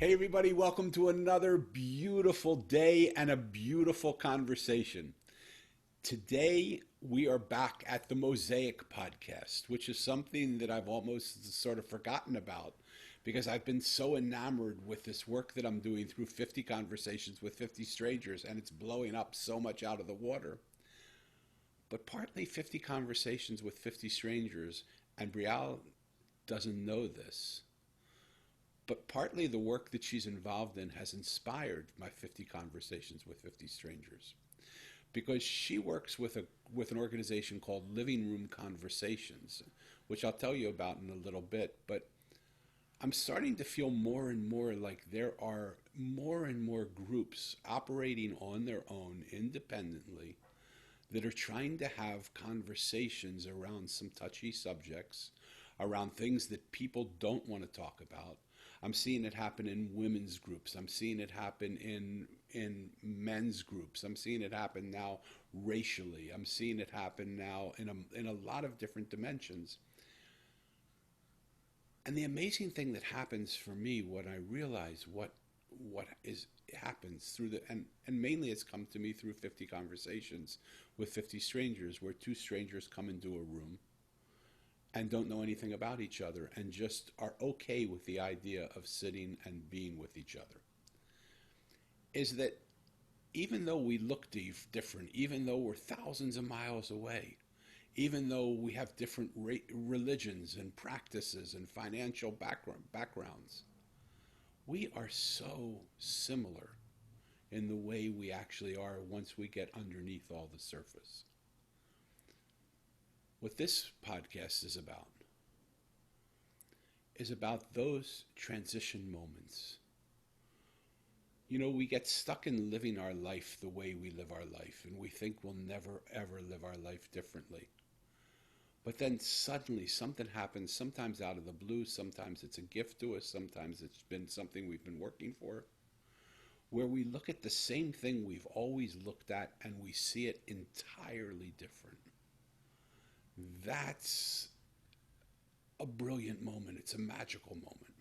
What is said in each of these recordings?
Hey, everybody, welcome to another beautiful day and a beautiful conversation. Today, we are back at the Mosaic podcast, which is something that I've almost sort of forgotten about because I've been so enamored with this work that I'm doing through 50 conversations with 50 strangers, and it's blowing up so much out of the water. But partly 50 conversations with 50 strangers, and Brialle doesn't know this. But partly the work that she's involved in has inspired my 50 conversations with 50 strangers because she works with an organization called Living Room Conversations, which I'll tell you about in a little bit. But I'm starting to feel more and more like there are more and more groups operating on their own independently that are trying to have conversations around some touchy subjects, around things that people don't want to talk about. I'm seeing it happen in women's groups. I'm seeing it happen in men's groups. I'm seeing it happen now racially. I'm seeing it happen now in a lot of different dimensions. And the amazing thing that happens for me when I realize what is happens through and mainly it's come to me through 50 conversations with 50 strangers where two strangers come into a room and don't know anything about each other and just are okay with the idea of sitting and being with each other, is that even though we look different, even though we're thousands of miles away, even though we have different religions and practices and financial backgrounds, we are so similar in the way we actually are once we get underneath all the surface. What this podcast is about those transition moments. You know, we get stuck in living our life the way we live our life, and we think we'll never ever live our life differently. But then suddenly something happens, sometimes out of the blue, sometimes it's a gift to us, sometimes it's been something we've been working for, where we look at the same thing we've always looked at and we see it entirely different. That's a brilliant moment. It's a magical moment.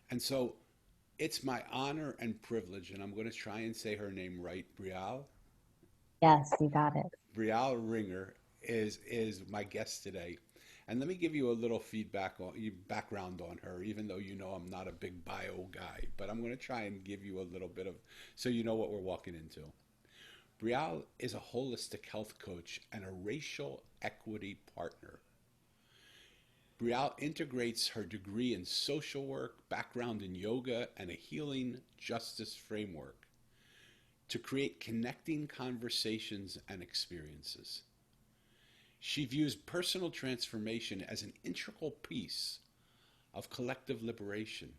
And so it's my honor and privilege, and I'm going to try and say her name right, Brialle. Yes, you got it. Brialle Ringer is my guest today. And let me give you a little background on her, even though you know I'm not a big bio guy, but I'm going to try and give you a little bit of so you know what we're walking into. Brialle is a holistic health coach and a racial equity partner. Brialle integrates her degree in social work, background in yoga, and a healing justice framework to create connecting conversations and experiences. She views personal transformation as an integral piece of collective liberation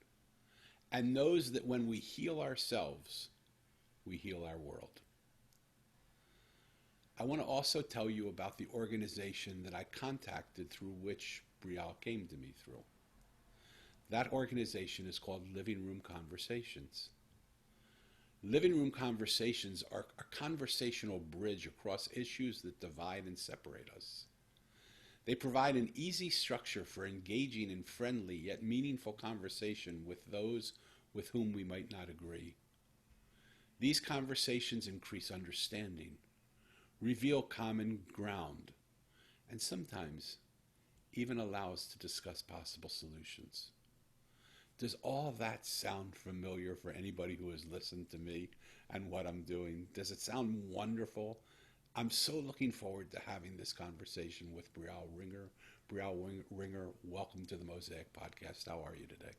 and knows that when we heal ourselves, we heal our world. I want to also tell you about the organization that I contacted through which Brialle came to me through. That organization is called Living Room Conversations. Living Room Conversations are a conversational bridge across issues that divide and separate us. They provide an easy structure for engaging in friendly yet meaningful conversation with those with whom we might not agree. These conversations increase understanding, reveal common ground, and sometimes even allow us to discuss possible solutions. Does all that sound familiar for anybody who has listened to me and what I'm doing? Does it sound wonderful? I'm so looking forward to having this conversation with Brialle Ringer. Brialle Ringer, welcome to the Mosaic Podcast. How are you today?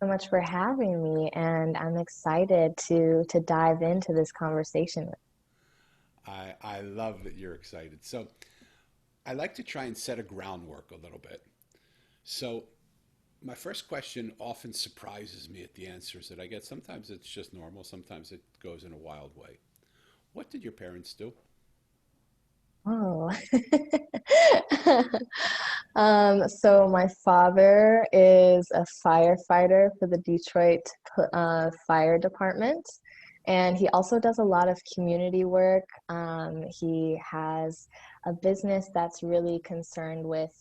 So much for having me, and I'm excited to dive into this conversation. I love that you're excited. So I like to try and set a groundwork a little bit. So my first question often surprises me at the answers that I get. Sometimes it's just normal, sometimes it goes in a wild way. What did your parents do? Oh. So my father is a firefighter for the Detroit Fire Department, and he also does a lot of community work. He has a business that's really concerned with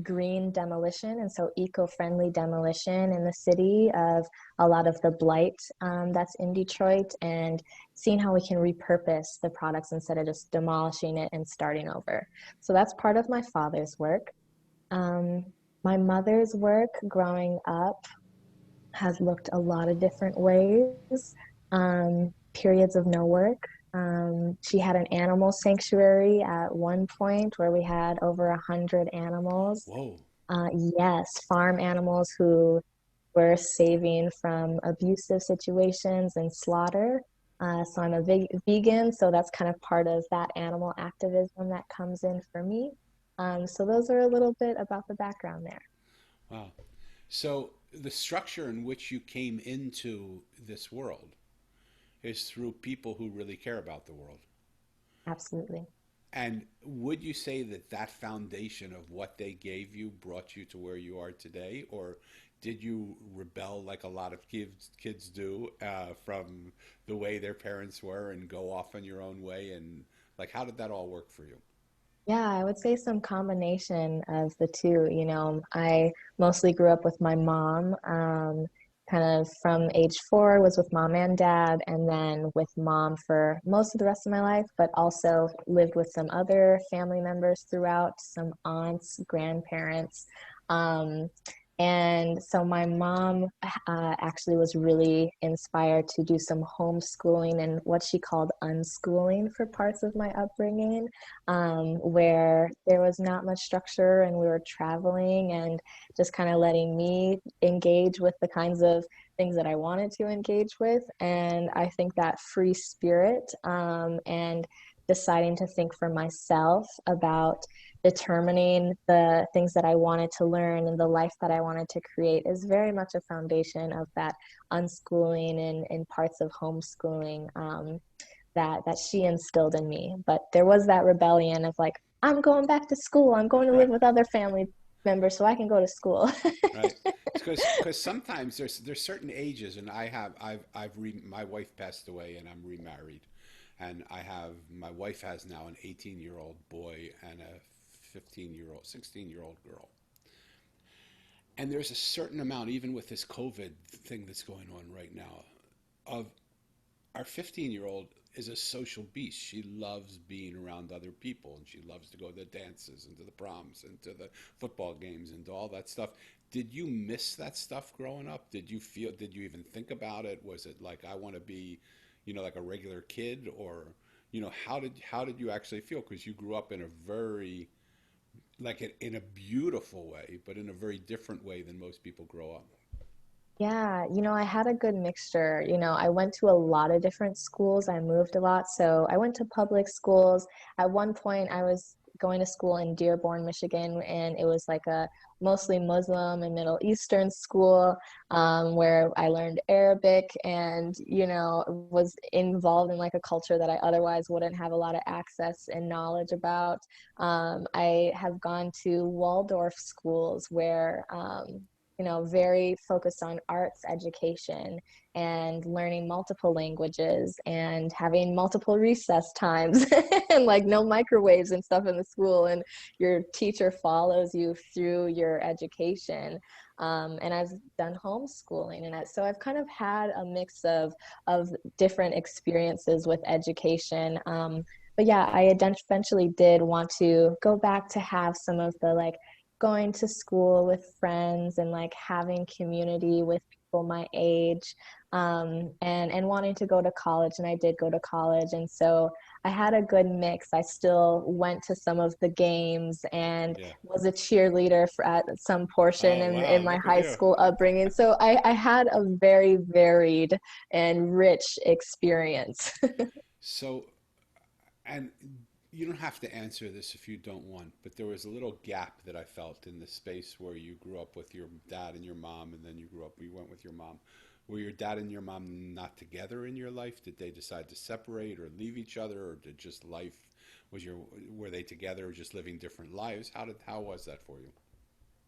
green demolition, and so eco-friendly demolition in the city of a lot of the blight that's in Detroit, and seeing how we can repurpose the products instead of just demolishing it and starting over. So that's part of my father's work. Um, my mother's work growing up has looked a lot of different ways. Periods of no work. She had an animal sanctuary at one point where we had over 100 animals. Whoa. Yes, farm animals who were saving from abusive situations and slaughter. So I'm a vegan, so that's kind of part of that animal activism that comes in for me. So those are a little bit about the background there. Wow. So the structure in which you came into this world is through people who really care about the world. Absolutely. And would you say that that foundation of what they gave you brought you to where you are today, or did you rebel like a lot of kids do from the way their parents were and go off on your own way? And like, how did that all work for you? Yeah, I would say some combination of the two. I mostly grew up with my mom, kind of from age 4 was with mom and dad, and then with mom for most of the rest of my life, but also lived with some other family members throughout, some aunts, grandparents. Um, and so my mom actually was really inspired to do some homeschooling and what she called unschooling for parts of my upbringing, where there was not much structure and we were traveling and just kind of letting me engage with the kinds of things that I wanted to engage with. And I think that free spirit and deciding to think for myself about determining the things that I wanted to learn and the life that I wanted to create is very much a foundation of that unschooling and parts of homeschooling that she instilled in me. But there was that rebellion of like, I'm going back to school. I'm going to live Right, with other family members so I can go to school. right. Because sometimes there's certain ages, and my wife passed away, and I'm remarried, and my wife has now an 18-year-old boy and a 15-year-old, 16-year-old girl. And there's a certain amount, even with this COVID thing that's going on right now, of our 15-year-old is a social beast. She loves being around other people, and she loves to go to the dances and to the proms and to the football games and to all that stuff. Did you miss that stuff growing up? Did you even think about it? Was it like, I want to be, like a regular kid? Or, how did you actually feel? Because you grew up in a very, like, in a beautiful way, but in a very different way than most people grow up. Yeah, I had a good mixture. I went to a lot of different schools. I moved a lot. So I went to public schools. At one point, I was going to school in Dearborn, Michigan, and it was like a mostly Muslim and Middle Eastern school where I learned Arabic and, was involved in like a culture that I otherwise wouldn't have a lot of access and knowledge about. I have gone to Waldorf schools where, very focused on arts education and learning multiple languages and having multiple recess times and like no microwaves and stuff in the school. And your teacher follows you through your education. And I've done homeschooling, and so I've kind of had a mix of different experiences with education. But yeah, I eventually did want to go back to have some of the like going to school with friends and like having community with people my age, and wanting to go to college, and I did go to college, and so I had a good mix. I still went to some of the games and Yeah. was a cheerleader at some portion Oh, in wow. my Look at high you. school upbringing. So I had a very varied and rich experience. So, and you don't have to answer this if you don't want, but there was a little gap that I felt in the space where you grew up with your dad and your mom, and then you went with your mom. Were your dad and your mom not together in your life? Did they decide to separate or leave each other, or did just life were they together or just living different lives? How was that for you?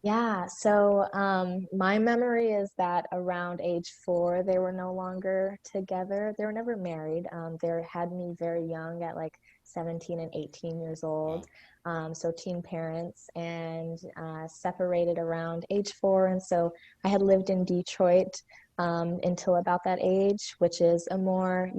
Yeah, so my memory is that around age 4, they were no longer together. They were never married. They had me very young at like 17 and 18 years Wow. old. So teen parents, and separated around age 4. And so I had lived in Detroit until about that age, which is a more,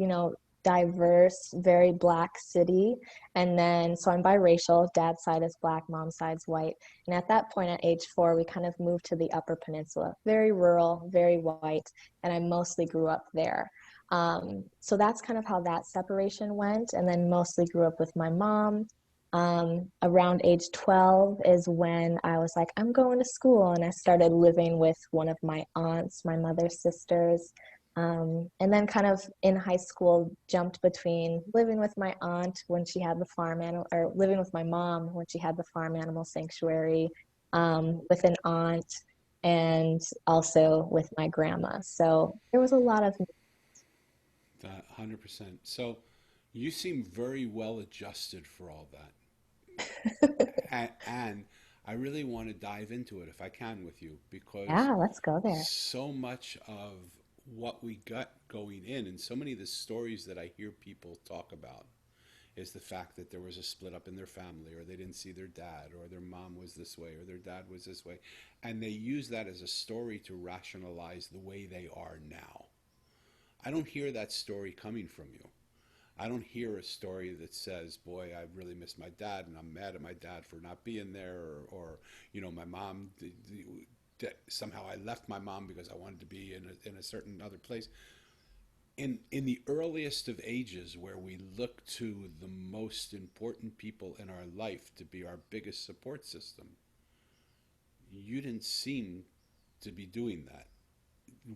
diverse, very black city. And then, so I'm biracial. Dad's side is black, mom's side's white. And at that point, at age 4, we kind of moved to the Upper Peninsula, very rural, very white, and I mostly grew up there. So that's kind of how that separation went. And then mostly grew up with my mom. Around age 12 is when I was like, I'm going to school. And I started living with one of my aunts, my mother's sisters. And then kind of in high school, jumped between living with my aunt when she had the farm animal, or living with my mom when she had the farm animal sanctuary, with an aunt, and also with my grandma. So there was a lot of, That 100%. So you seem very well adjusted for all that. And I really want to dive into it if I can with you because yeah, let's go there. so much of what we got going in and so many of the stories that I hear people talk about is the fact that there was a split up in their family or they didn't see their dad or their mom was this way or their dad was this way. And they use that as a story to rationalize the way they are now. I don't hear that story coming from you. I don't hear a story that says, "Boy, I really miss my dad, and I'm mad at my dad for not being there," or my mom. Somehow I left my mom because I wanted to be in a certain other place. In the earliest of ages, where we look to the most important people in our life to be our biggest support system, you didn't seem to be doing that.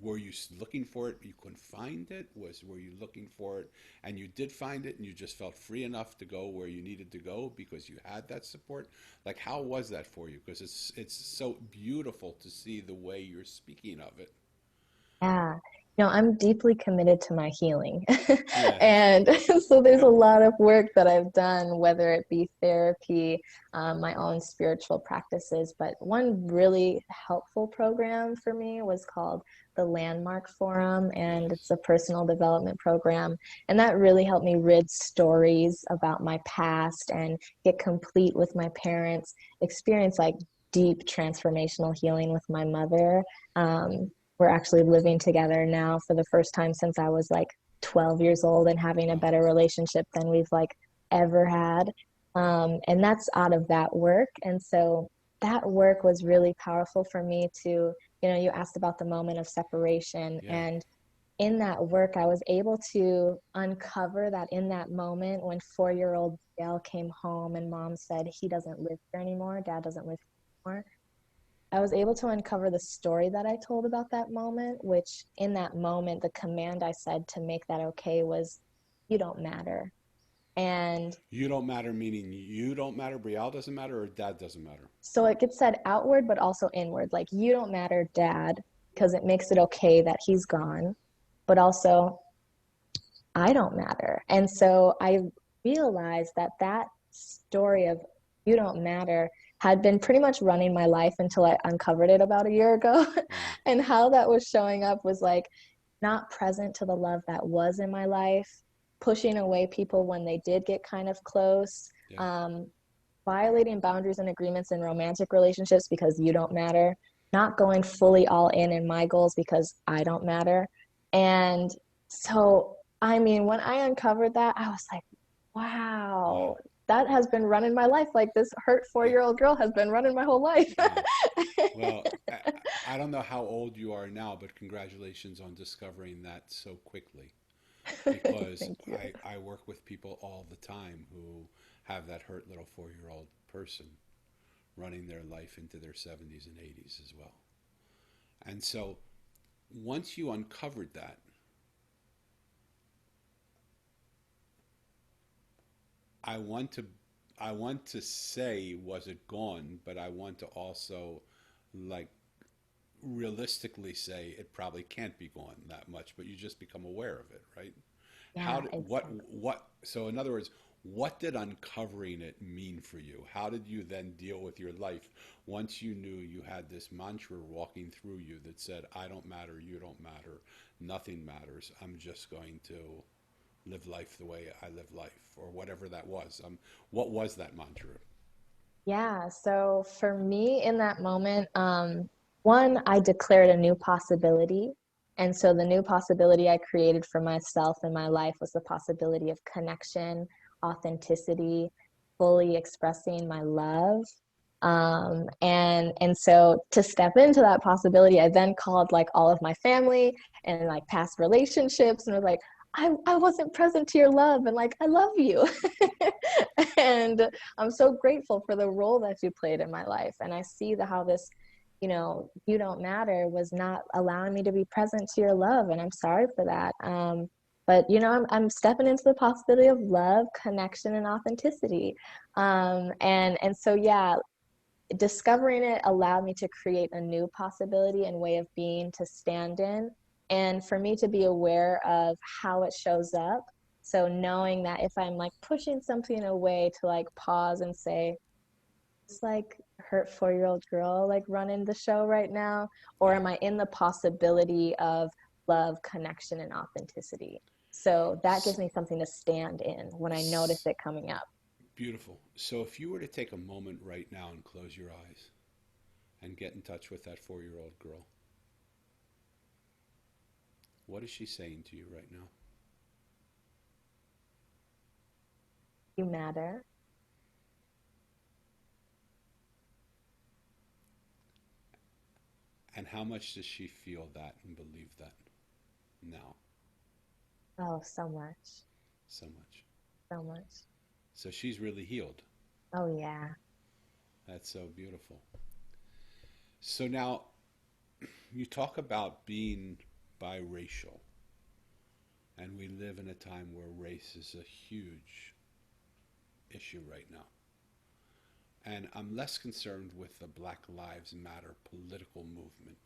Were you looking for it? You couldn't find it. Were you looking for it, and you did find it, and you just felt free enough to go where you needed to go because you had that support? Like, how was that for you? Because it's so beautiful to see the way you're speaking of it. Yeah. I'm deeply committed to my healing. Yeah, And so there's a lot of work that I've done, whether it be therapy, my own spiritual practices. But one really helpful program for me was called the Landmark Forum, and it's nice. a personal development program. And that really helped me rid stories about my past and get complete with my parents, experience like deep transformational healing with my mother. We're actually living together now for the first time since I was like 12 years old, and having a Wow. better relationship than we've like ever had. And that's out of that work. And so that work was really powerful for me to, you asked about the moment of separation. Yeah. And in that work, I was able to uncover that in that moment when 4-year-old Brielle came home and mom said, he doesn't live here anymore, dad doesn't live here anymore. I was able to uncover the story that I told about that moment, which in that moment, the command I said to make that okay was, you don't matter. And You don't matter, meaning you don't matter, Brielle doesn't matter, or dad doesn't matter. so it gets said outward, but also inward. Like, you don't matter, dad, because it makes it okay that he's gone, but also, I don't matter. And so I realized that that story of you don't matter had been pretty much running my life until I uncovered it about a year ago. Wow. And how that was showing up was like not present to the love that was in my life, pushing away people when they did get kind of close, Yeah. um, violating boundaries and agreements in romantic relationships because you don't matter, not going fully all in my goals because I don't matter. And so, I mean, when I uncovered that, I was like, Wow. wow, that has been running my life. Like, this hurt Yeah. 4-year-old girl has been running my whole life. Wow. Well, I don't know how old you are now, but congratulations on discovering that so quickly. Because Thank you. I work with people all the time who have that hurt little 4-year old person running their life into their 70s and 80s as well. And so once you uncovered that, I want to I want to say was it gone, but I want to also like realistically say it probably can't be gone that much, but you just become aware of it, right? How Yeah, did, exactly. so in other words, what did uncovering it mean for you? How did you then deal with your life once you knew you had this mantra walking through you that said, I don't matter, you don't matter, nothing matters. I'm just going to live life the way I live life, or whatever that was. What was that mantra? Yeah, so for me in that moment, one, I declared a new possibility. And so the new possibility I created for myself in my life was the possibility of connection, authenticity, fully expressing my love. And so to step into that possibility, I then called like all of my family and like past relationships and was like, I wasn't present to your love and like I love you. And I'm so grateful for the role that you played in my life. And I see how this, you don't matter was not allowing me to be present to your love. And I'm sorry for that. But I'm stepping into the possibility of love, connection, and authenticity. And so yeah, discovering it allowed me to create a new possibility and way of being to stand in, and for me to be aware of how it shows up. So knowing that if I'm like pushing something away, to like pause and say, it's like hurt 4-year old girl like running the show right now, or Yeah. am I in the possibility of love, connection, and authenticity? So that gives S- me something to stand in when I notice s- it coming up. Beautiful. So if you were to take a moment right now and close your eyes and get in touch with that 4-year-old girl, what is she saying to you right now? You matter. And how much does she feel that and believe that now? Oh, so much, So much. so much. So she's really healed. Oh yeah. That's so beautiful. So now you talk about being biracial, and we live in a time where race is a huge issue right now. And I'm less concerned with the Black Lives Matter political movement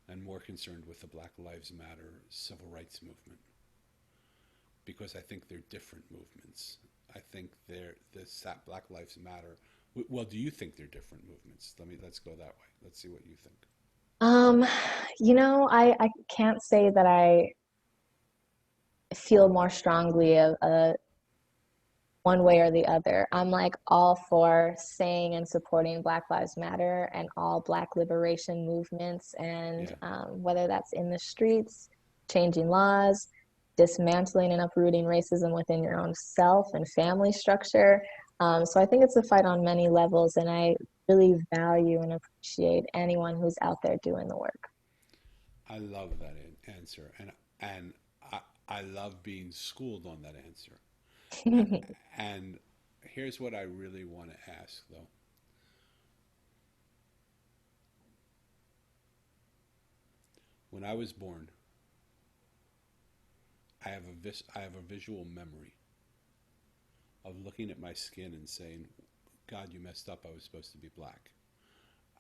and more concerned with the Black Lives Matter civil rights movement because I think they're different movements. I think they're this that Black Lives Matter. Well, do you think they're different movements? Let's go that way. Let's see what you think. Um, I can't say that I feel more strongly of one way or the other. I'm like all for saying and supporting Black Lives Matter and all Black liberation movements, and Yeah, whether that's in the streets, changing laws, dismantling and uprooting racism within your own self and family structure. So I think it's a fight on many levels, and I really value and appreciate anyone who's out there doing the work. I love that answer, and I, I love being schooled on that answer. And here's what I really want to ask, though. When I was born, I have a visual memory of looking at my skin and saying, "God, you messed up. I was supposed to be black."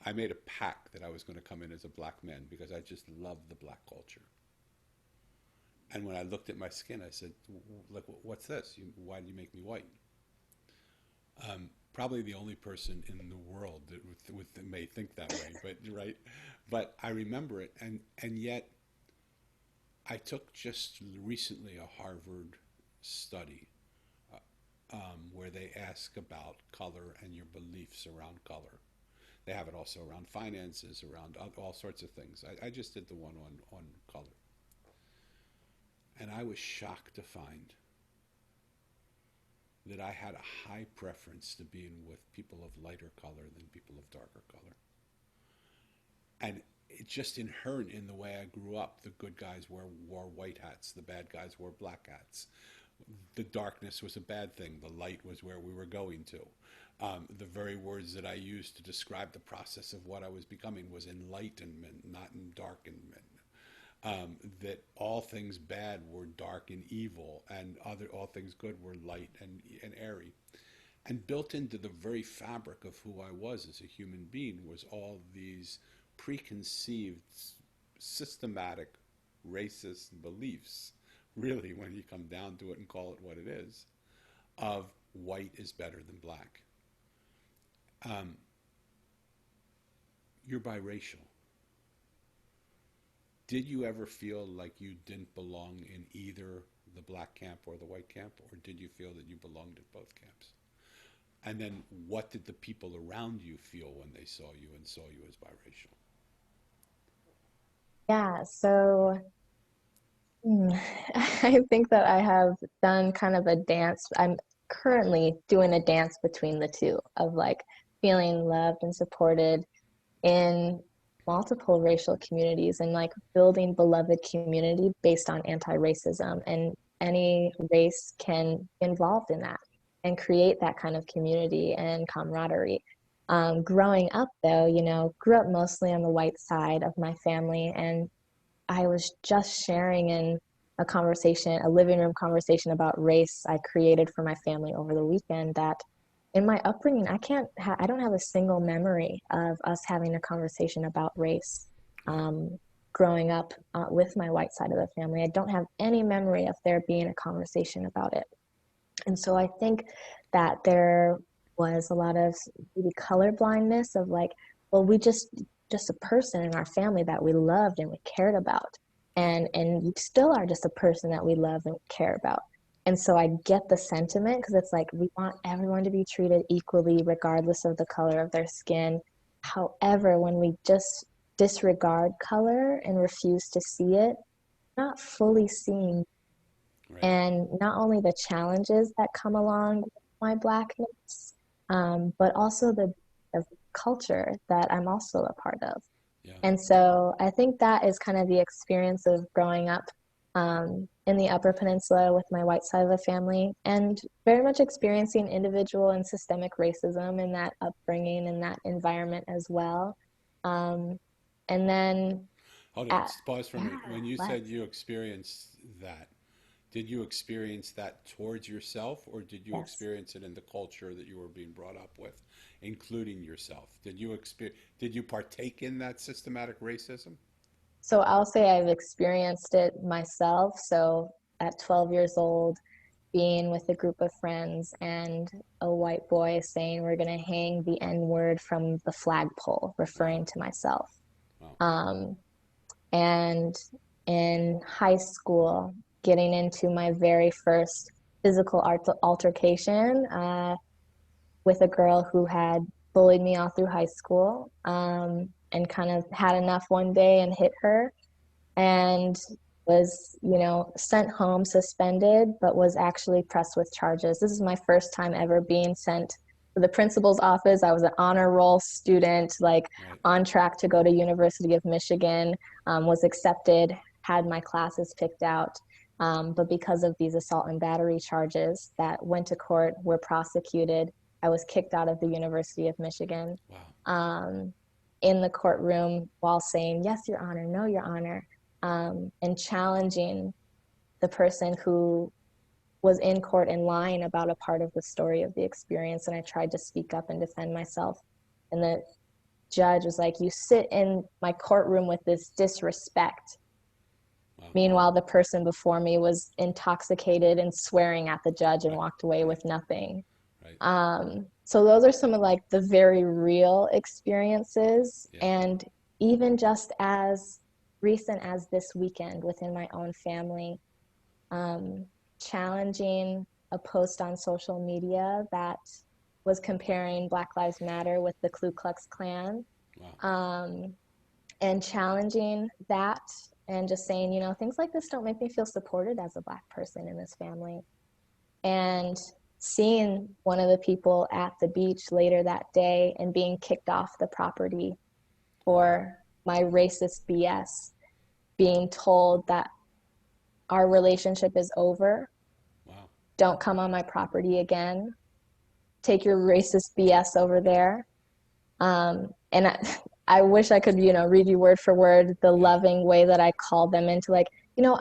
I made a pact that I was going to come in as a black man because I just love the black culture. And when I looked at my skin, I said, "Like, what's this? Why do you make me white?" Probably the only person in the world that may think that way, but right. But I remember it, and yet I took just recently a Harvard study where they ask about color and your beliefs around color. They have it also around finances, around all sorts of things. I just did the one on color, and I was shocked to find that I had a high preference to being with people of lighter color than people of darker color. And it's just inherent in the way I grew up. The good guys wore white hats, the bad guys wore black hats. The darkness was a bad thing, the light was where we were going to. The very words that I used to describe the process of what I was becoming was enlightenment, not in darkenment. That all things bad were dark and evil, and all things good were light and airy. And built into the very fabric of who I was as a human being was all these preconceived, systematic, racist beliefs, really, when you come down to it and call it what it is, of white is better than black. Um, you're biracial. Did you ever feel like you didn't belong in either the black camp or the white camp, or did you feel that you belonged at both camps? And then what did the people around you feel when they saw you and saw you as biracial? Yeah, so hmm, I think that I have done kind of a dance. I'm currently doing a dance between the two of like feeling loved and supported in multiple racial communities and like building beloved community based on anti-racism, and any race can be involved in that and create that kind of community and camaraderie. Growing up though, grew up mostly on the white side of my family, and I was just sharing in a conversation, a living room conversation about race I created for my family over the weekend, that in my upbringing, I don't have a single memory of us having a conversation about race. Wow. Growing up with my white side of the family, I don't have any memory of there being a conversation about it. And so I think that there was a lot of maybe color blindness of like, well, we just a person in our family that we loved and we cared about. And you still are just a person that we love and care about. And so I get the sentiment because it's like we want everyone to be treated equally regardless of the color of their skin. However, when we just disregard color and refuse to see it, not fully seeing, Right. and not only the challenges that come along with my blackness, but also the culture that I'm also a part of. Yeah. And so I think that is kind of the experience of growing up in the Upper Peninsula with my white side of the family, and very much experiencing individual and systemic racism in that upbringing and that environment as well. Um, and then, Hold it. at, Pause for a minute. yeah, When you said let's, you experienced that, did you experience that towards yourself, or did you yes. experience it in the culture that you were being brought up with, including yourself? Did you partake in that systematic racism? So I'll say I've experienced it myself. So at 12 years old, being with a group of friends and a white boy saying we're going to hang the N word from the flagpole, Wow. referring to myself. Wow. Um, and in high school, getting into my very first physical altercation with a girl who had bullied me all through high school, and kind of had enough one day and hit her, and was, sent home suspended, but was actually pressed with charges. This is my first time ever being sent to the principal's office. I was an honor roll student, like Right. on track to go to University of Michigan, was accepted, had my classes picked out. But because of these assault and battery charges that went to court, were prosecuted, I was kicked out of the University of Michigan. Wow. Um, in the courtroom while saying, yes, Your Honor, no, Your Honor, and challenging the person who was in court and lying about a part of the story of the experience. And I tried to speak up and defend myself. And the judge was like, you sit in my courtroom with this disrespect. Wow. Meanwhile, the person before me was intoxicated and swearing at the judge and Right. walked away Right. with nothing. Right. So those are some of like the very real experiences. Yeah. And even just as recent as this weekend within my own family, um, challenging a post on social media that was comparing Black Lives Matter with the Ku Klux Klan, Wow. um, and challenging that and just saying, things like this don't make me feel supported as a Black person in this family. And seeing one of the people at the beach later that day and being kicked off the property Wow. for my racist BS, being told that our relationship is over, Wow. don't come on my property again, take your racist BS over there. And I wish I could, read you word for word the Yeah. loving way that I called them into like,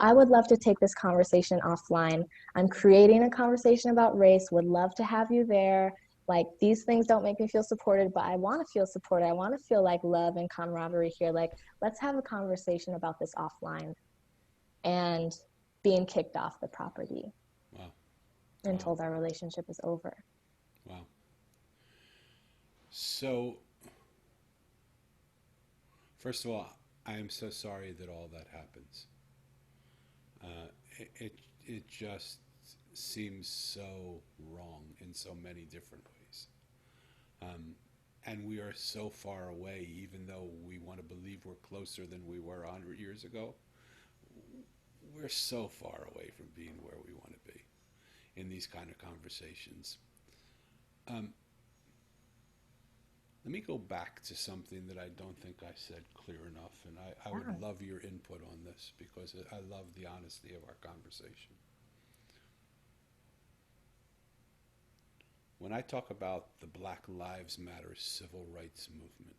I would love to take this conversation offline. I'm creating a conversation about race, would love to have you there. Like, these things don't make me feel supported, but I want to feel supported. I want to feel like love and camaraderie here. Like, let's have a conversation about this offline. And being kicked off the property Wow. and Wow. told our relationship is over. Wow. So, first of all, I am so sorry that all that happens. Uh, it, it it just seems so wrong in so many different ways. Um, and we are so far away, even though we want to believe we're closer than we were 100 years ago. We're so far away from being where we want to be in these kind of conversations. Um, Let me go back to something that I don't think I said clear enough, and I would Yeah. love your input on this because I love the honesty of our conversation. When I talk about the Black Lives Matter civil rights movement,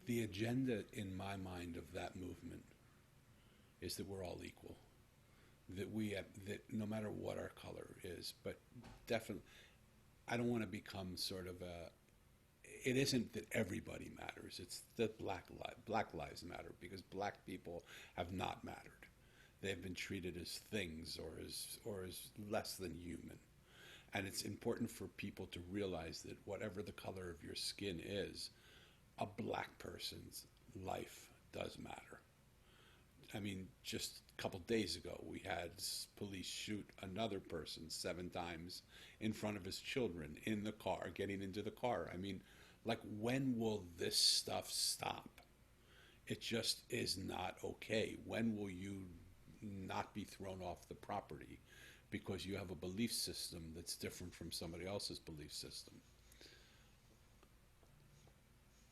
the agenda in my mind of that movement is that we're all equal, that we have, that no matter what our color is, but definitely, I don't want to become sort of a. It isn't that everybody matters. It's that Black lives matter because black people have not mattered. They've been treated as things or as less than human. And it's important for people to realize that whatever the color of your skin is, a black person's life does matter. I mean, just a couple days ago, we had police shoot another person 7 times in front of his children in the car, getting into the car. I mean, like, when will this stuff stop? It just is not okay. When will you not be thrown off the property because you have a belief system that's different from somebody else's belief system?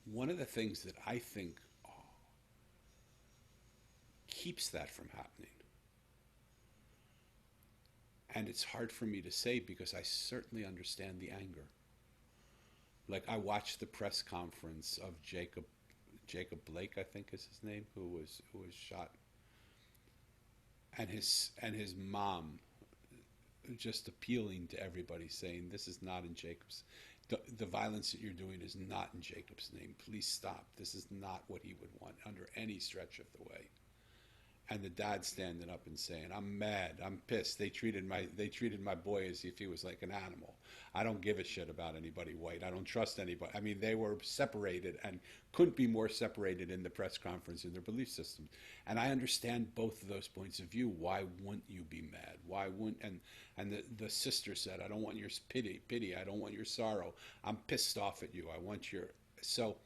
One of the things that I think keeps that from happening, and it's hard for me to say because I certainly understand the anger. Like, I watched the press conference of Jacob Blake, I think is his name, who was shot, and his mom just appealing to everybody, saying, "This is not in Jacob's. The violence that you're doing is not in Jacob's name. Please stop. This is not what he would want under any stretch of the way." And the dad standing up and saying, "I'm mad. I'm pissed. They treated my boy as if he was like an animal. I don't give a shit about anybody white. I don't trust anybody." I mean, they were separated and couldn't be more separated in the press conference in their belief system. And I understand both of those points of view. Why wouldn't you be mad? Why wouldn't and the sister said, "I don't want your pity. I don't want your sorrow. I'm pissed off at you. I want your." So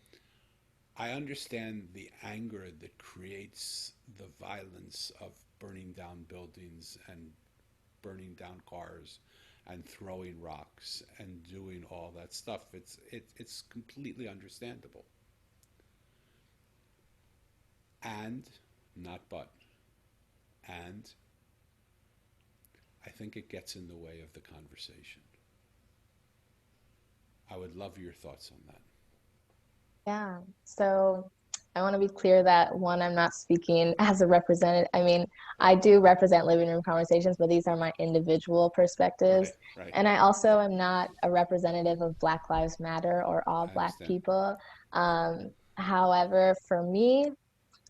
I understand the anger that creates the violence of burning down buildings and burning down cars and throwing rocks and doing all that stuff. It's completely understandable. And not but. And I think it gets in the way of the conversation. I would love your thoughts on that. Yeah. So I want to be clear that one, I'm not speaking as a representative. I mean, I do represent living room conversations, but these are my individual perspectives. Right, right. And I also am not a representative of Black Lives Matter or all I Black understand. people. However, for me,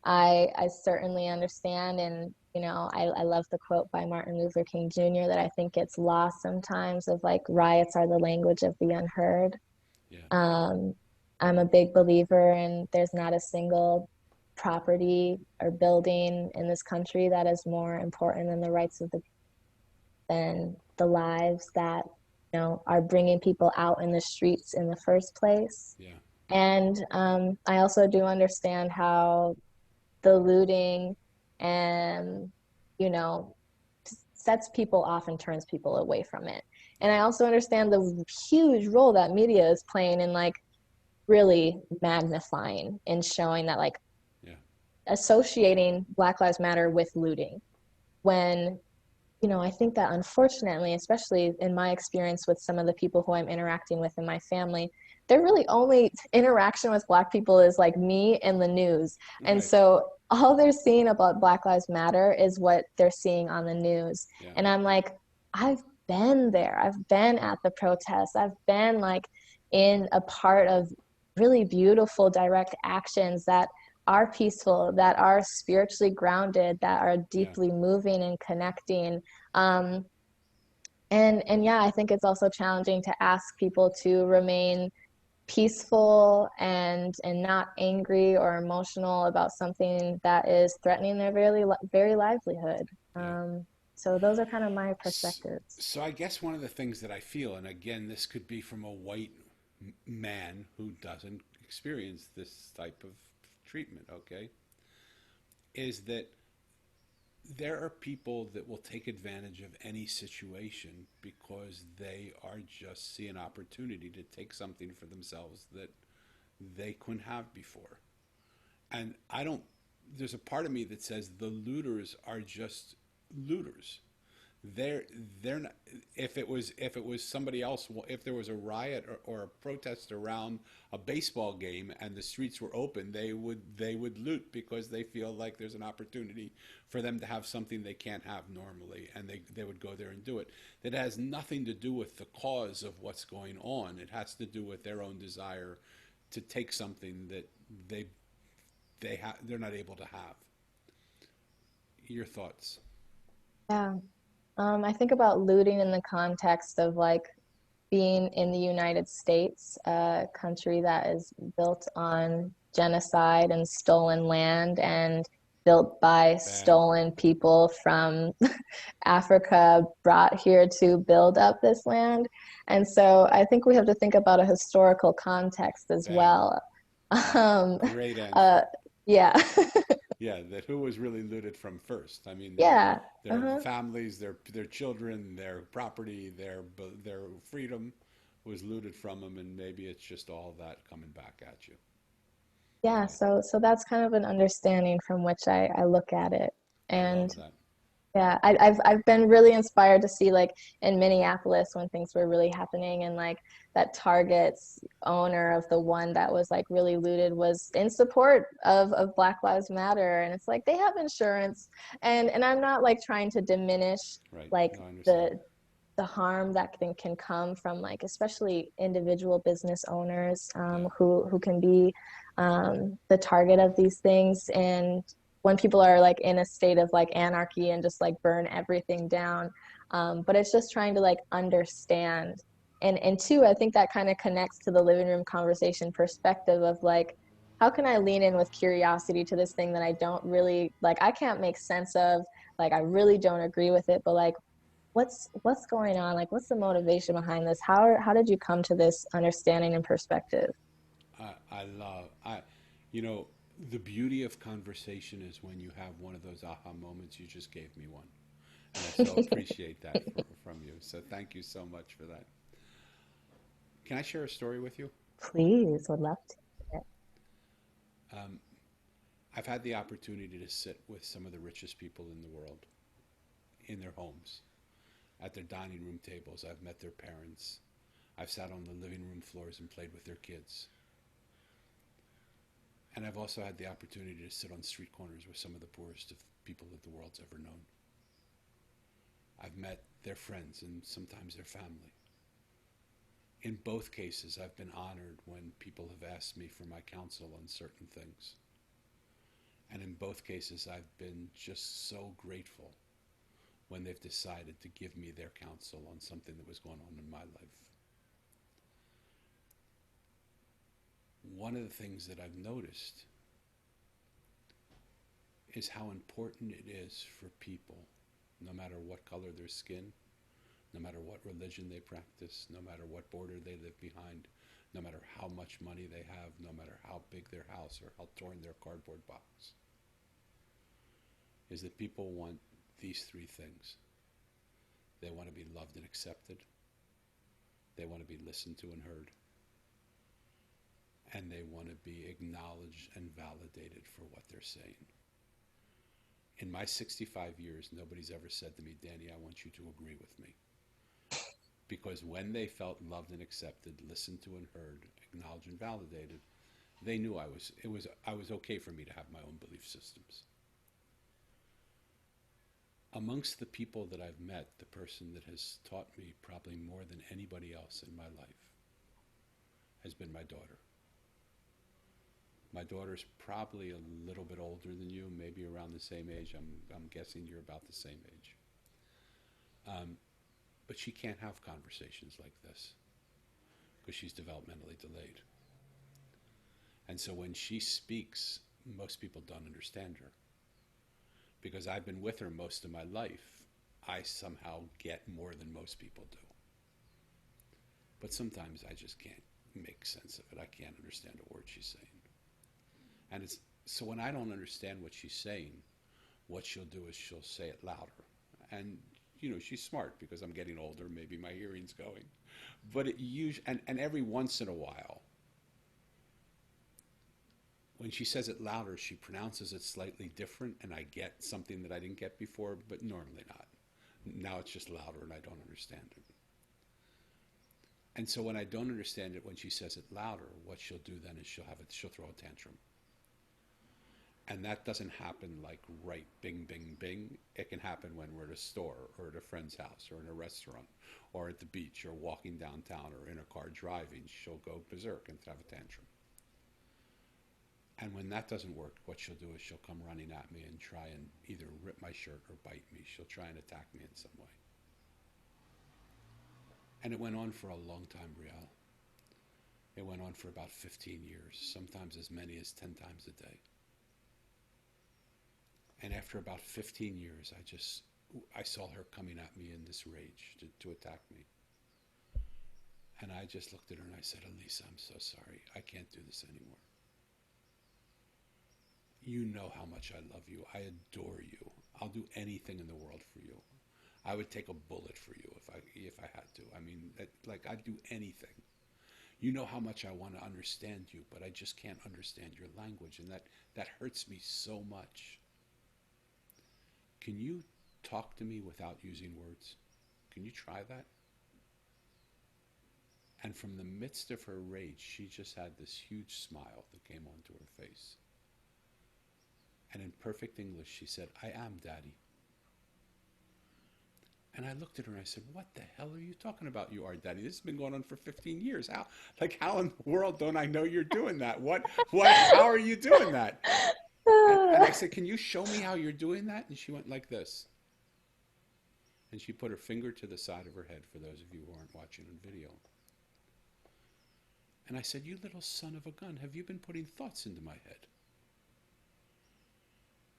I certainly understand, and I love the quote by Martin Luther King Jr. that I think gets lost sometimes of like riots are the language of the unheard. Yeah, Um, I'm a big believer in there's not a single property or building in this country that is more important than the rights of than the lives that are bringing people out in the streets in the first place. yeah, And I also do understand how the looting and you know sets people off and turns people away from it. And yeah, I also understand the huge role that media is playing in like really magnifying and showing that like yeah, associating Black Lives Matter with looting when I think that unfortunately, especially in my experience with some of the people who I'm interacting with in my family, their really only interaction with Black people is like me and the news. And right, so all they're seeing about Black Lives Matter is what they're seeing on the news. yeah, And I'm like, I've been there. I've been at the protests. I've been like in a part of really beautiful direct actions that are peaceful, that are spiritually grounded, that are yeah, deeply moving and connecting. Um, and yeah, I think it's also challenging to ask people to remain peaceful and not angry or emotional about something that is threatening their very livelihood. Yeah. So those are kind of my S- perspectives. So I guess one of the things that I feel, and again, this could be from a white man who doesn't experience this type of treatment, okay, is that there are people that will take advantage of any situation because they are just see an opportunity to take something for themselves that they couldn't have before. And I don't, there's a part of me that says the looters are just looters. they're they're not, if it was somebody else, if there was a riot or a protest around a baseball game and the streets were open, they would loot because they feel like there's an opportunity for them to have something they can't have normally, and they would go there and do it. That has nothing to do with the cause of what's going on. It has to do with their own desire to take something that they they're not able to have. Your thoughts? Yeah. I think about looting in the context of like being in the United States, a country that is built on genocide and stolen land and built by Bad. stolen people from Africa brought here to build up this land. And so I think we have to think about a historical context as Bad. well. Um, Great uh, answer. yeah. Yeah, that who was really looted from first. I mean, Yeah. their Uh-huh. families, their children, their property, their freedom was looted from them, and maybe it's just all that coming back at you. Yeah, Yeah, so that's kind of an understanding from which I look at it. I And love that. yeah, I've been really inspired to see like in Minneapolis when things were really happening and like that Target's owner of the one that was like really looted was in support of Black Lives Matter. And it's like they have insurance and I'm not like trying to diminish Right. like No, I understand. the harm that can come from like especially individual business owners Yeah. who can be the target of these things and when people are like in a state of like anarchy and just like burn everything down, but it's just trying to like understand and two, I think that kind of connects to the living room conversation perspective of like how can I lean in with curiosity to this thing that I don't really like I can't make sense of, like I really don't agree with it, but like what's going on, like what's the motivation behind this, how did you come to this understanding and perspective? I love you know, the beauty of conversation is when you have one of those aha moments. You just gave me one, and I so appreciate that from you. So thank you so much for that. Can I share a story with you? Please, would love to. Um, I've had the opportunity to sit with some of the richest people in the world in their homes, at their dining room tables. I've met their parents. I've sat on the living room floors and played with their kids. And I've also had the opportunity to sit on street corners with some of the poorest of people that the world's ever known. I've met their friends and sometimes their family. In both cases, I've been honored when people have asked me for my counsel on certain things. And in both cases, I've been just so grateful when they've decided to give me their counsel on something that was going on in my life. One of the things that I've noticed is how important it is for people, no matter what color their skin, no matter what religion they practice, no matter what border they live behind, no matter how much money they have, no matter how big their house or how torn their cardboard box, is that people want these three things. They want to be loved and accepted, they want to be listened to and heard, and they want to be acknowledged and validated for what they're saying. In my 65 years, nobody's ever said to me, Danny, I want you to agree with me. Because when they felt loved and accepted, listened to and heard, acknowledged and validated, they knew I was okay for me to have my own belief systems. Amongst the people that I've met, the person that has taught me probably more than anybody else in my life has been my daughter. My daughter's probably a little bit older than you, maybe around the same age. I'm guessing you're about the same age. Um, but she can't have conversations like this because she's developmentally delayed. And so when she speaks, most people don't understand her. Because I've been with her most of my life, I somehow get more than most people do. But sometimes I just can't make sense of it. I can't understand a word she's saying. And it's so when I don't understand what she's saying, what she'll do is she'll say it louder. And she's smart because I'm getting older, maybe my hearing's going. But it usually and every once in a while, when she says it louder, she pronounces it slightly different and I get something that I didn't get before, but normally not. Now it's just louder and I don't understand it. And so when I don't understand it when she says it louder, what she'll do then is she'll throw a tantrum. And that doesn't happen like right bing bing bing. It can happen when we're at a store or at a friend's house or in a restaurant or at the beach or walking downtown or in a car driving. She'll go berserk and have a tantrum. And when that doesn't work, what she'll do is she'll come running at me and try and either rip my shirt or bite me. She'll try and attack me in some way. And it went on for a long time, Brielle. It went on for about 15 years, sometimes as many as 10 times a day. And after about 15 years, I saw her coming at me in this rage to attack me. And I just looked at her and I said, Elisa, I'm so sorry. I can't do this anymore. You know how much I love you. I adore you. I'll do anything in the world for you. I would take a bullet for you if I had to. I mean, I'd do anything. You know how much I want to understand you, but I just can't understand your language, and that hurts me so much. Can you talk to me without using words? Can you try that? And from the midst of her rage, she just had this huge smile that came onto her face. And in perfect English, she said, I am Daddy. And I looked at her and I said, what the hell are you talking about? You are Daddy. This has been going on for 15 years. How in the world don't I know you're doing that? How are you doing that? And I said, can you show me how you're doing that? And she went like this. And she put her finger to the side of her head, for those of you who aren't watching on video. And I said, you little son of a gun, have you been putting thoughts into my head?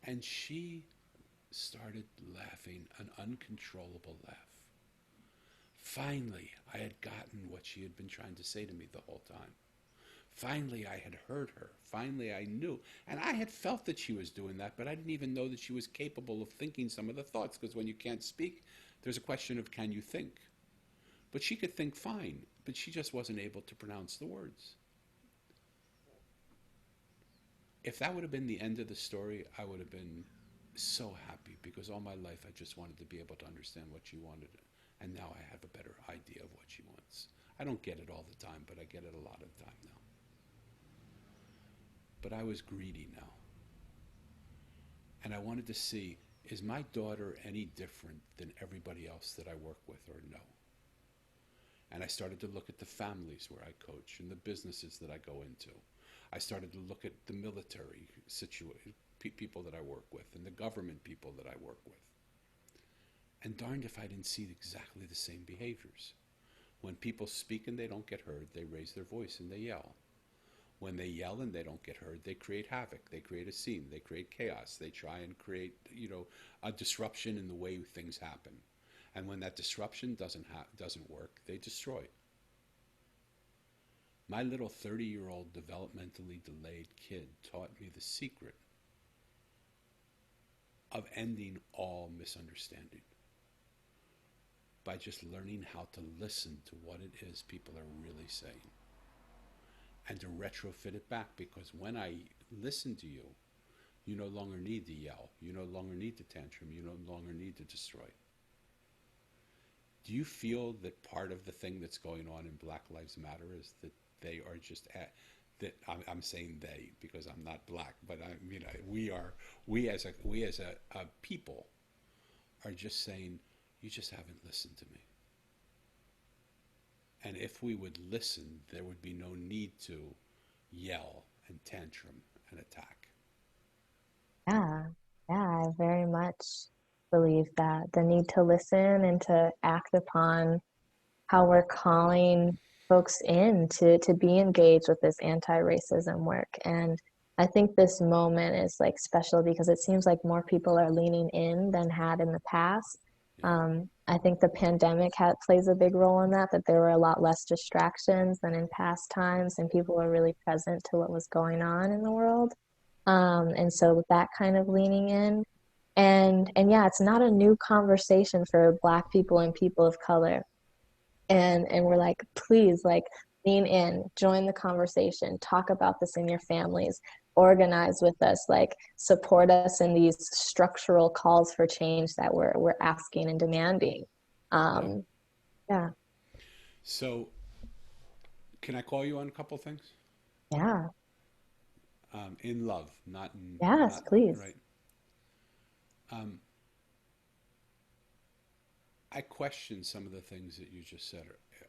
And she started laughing, an uncontrollable laugh. Finally, I had gotten what she had been trying to say to me the whole time. Finally, I had heard her. Finally, I knew. And I had felt that she was doing that, but I didn't even know that she was capable of thinking some of the thoughts, because when you can't speak, there's a question of can you think? But she could think fine, but she just wasn't able to pronounce the words. If that would have been the end of the story, I would have been so happy, because all my life I just wanted to be able to understand what she wanted. And now I have a better idea of what she wants. I don't get it all the time, but I get it a lot of the time now. But I was greedy now. And I wanted to see, is my daughter any different than everybody else that I work with, or no? And I started to look at the families where I coach and the businesses that I go into. I started to look at the military people that I work with and the government people that I work with. And darned if I didn't see exactly the same behaviors. When people speak and they don't get heard, they raise their voice and they yell. When they yell and they don't get heard, they create havoc. They create a scene. They create chaos. They try and create, a disruption in the way things happen. And when that disruption doesn't work, they destroy. My little 30-year-old developmentally delayed kid taught me the secret of ending all misunderstanding by just learning how to listen to what it is people are really saying and to retrofit it back, because when I listen to you, you no longer need to yell. You no longer need to tantrum. You no longer need to destroy. Do you feel that part of the thing that's going on in Black Lives Matter is that they are just that I'm saying they because I'm not black, but we as a people are just saying, you just haven't listened to me. And if we would listen, there would be no need to yell and tantrum and attack. Yeah, yeah, I very much believe that the need to listen and to act upon how we're calling folks in to be engaged with this anti-racism work. And I think this moment is like special because it seems like more people are leaning in than had in the past. Yeah. I think the pandemic plays a big role in that, that there were a lot less distractions than in past times, and people were really present to what was going on in the world. And so that kind of leaning in. And yeah, it's not a new conversation for Black people and people of color. And we're like, please, like, lean in, join the conversation, talk about this in your families, organize with us, like, support us in these structural calls for change that we're asking and demanding. Yeah. Um, yeah, So, can I call you on a couple things? yeah, In love, not in, yes, not please. right. Um, I question some of the things that you just said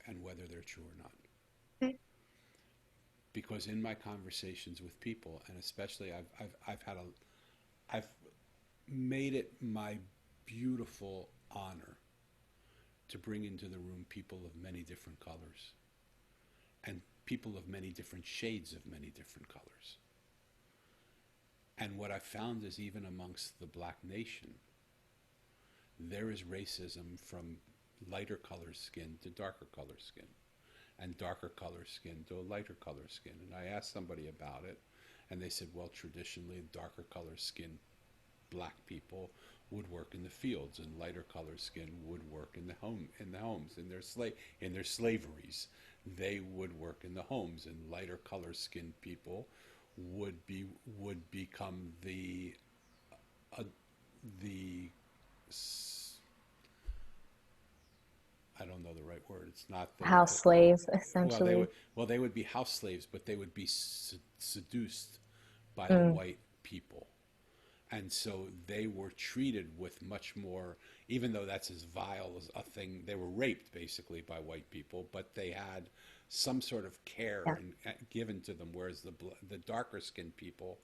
and whether they're true or not. Okay. Because in my conversations with people, and especially I've made it my beautiful honor to bring into the room people of many different colors and people of many different shades of many different colors. And what I've found is even amongst the black nation, there is racism from lighter color skin to darker color skin, and darker color skin to a lighter color skin. And I asked somebody about it, and they said, well, traditionally, darker color skin black people would work in the fields, and lighter color skin would work in the homes, in their slaveries. They would work in the homes, and lighter color skin people would become uh, the I don't know the right word. It's not the House slaves, well they would essentially. they would be house slaves, but they would be seduced by the Mm, white people, and so they were treated with much more. Even though that's as vile as a thing, they were raped basically by white people, but they had some sort of care yeah. given to them, whereas the darker skinned people,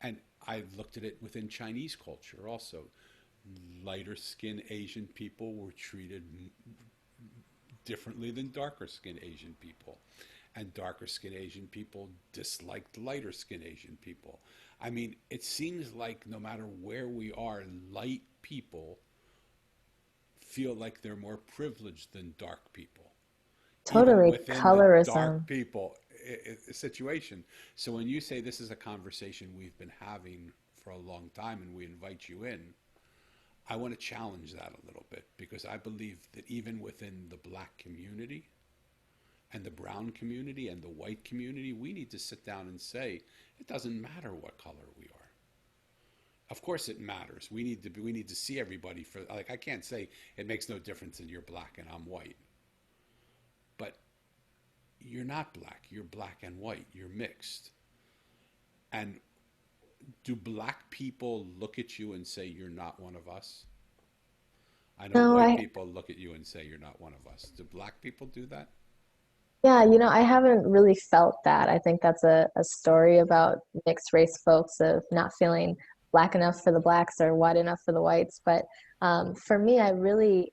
and I looked at it within Chinese culture also. Lighter skinned Asian people were treated differently than darker skinned Asian people. And darker skinned Asian people disliked lighter skinned Asian people. I mean, it seems like no matter where we are, light people feel like they're more privileged than dark people, even Totally within the dark colorism. people situation. So when you say this is a conversation we've been having for a long time and we invite you in, I want to challenge that a little bit because I believe that even within the black community and the brown community and the white community, we need to sit down and say it doesn't matter what color we are. Of course, it matters. We need to see everybody for like I can't say it makes no difference that you're black and I'm white, but you're not black. You're black and white. You're mixed. And do black people look at you and say you're not one of us? I know No, white I people look at you and say you're not one of us. Do black people do that? Yeah, I haven't really felt that. I think that's a story about mixed race folks of not feeling black enough for the blacks or white enough for the whites. But for me, I really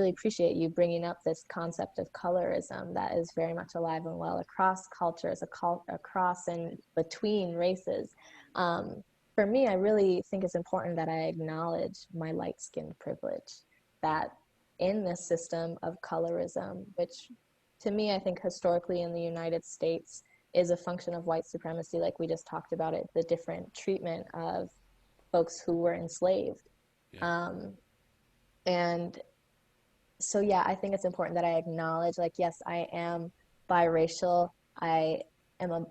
appreciate you bringing up this concept of colorism that is very much alive and well across cultures, across and between races. Um, for me, I really think it's important that I acknowledge my light-skinned privilege, Yeah, that in this system of colorism, which to me, I think historically in the United States is a function of white supremacy, like we just talked about it, the different treatment of folks who were enslaved. yeah, Um, and so, yeah, I think it's important that I acknowledge, like, yes, I am biracial. I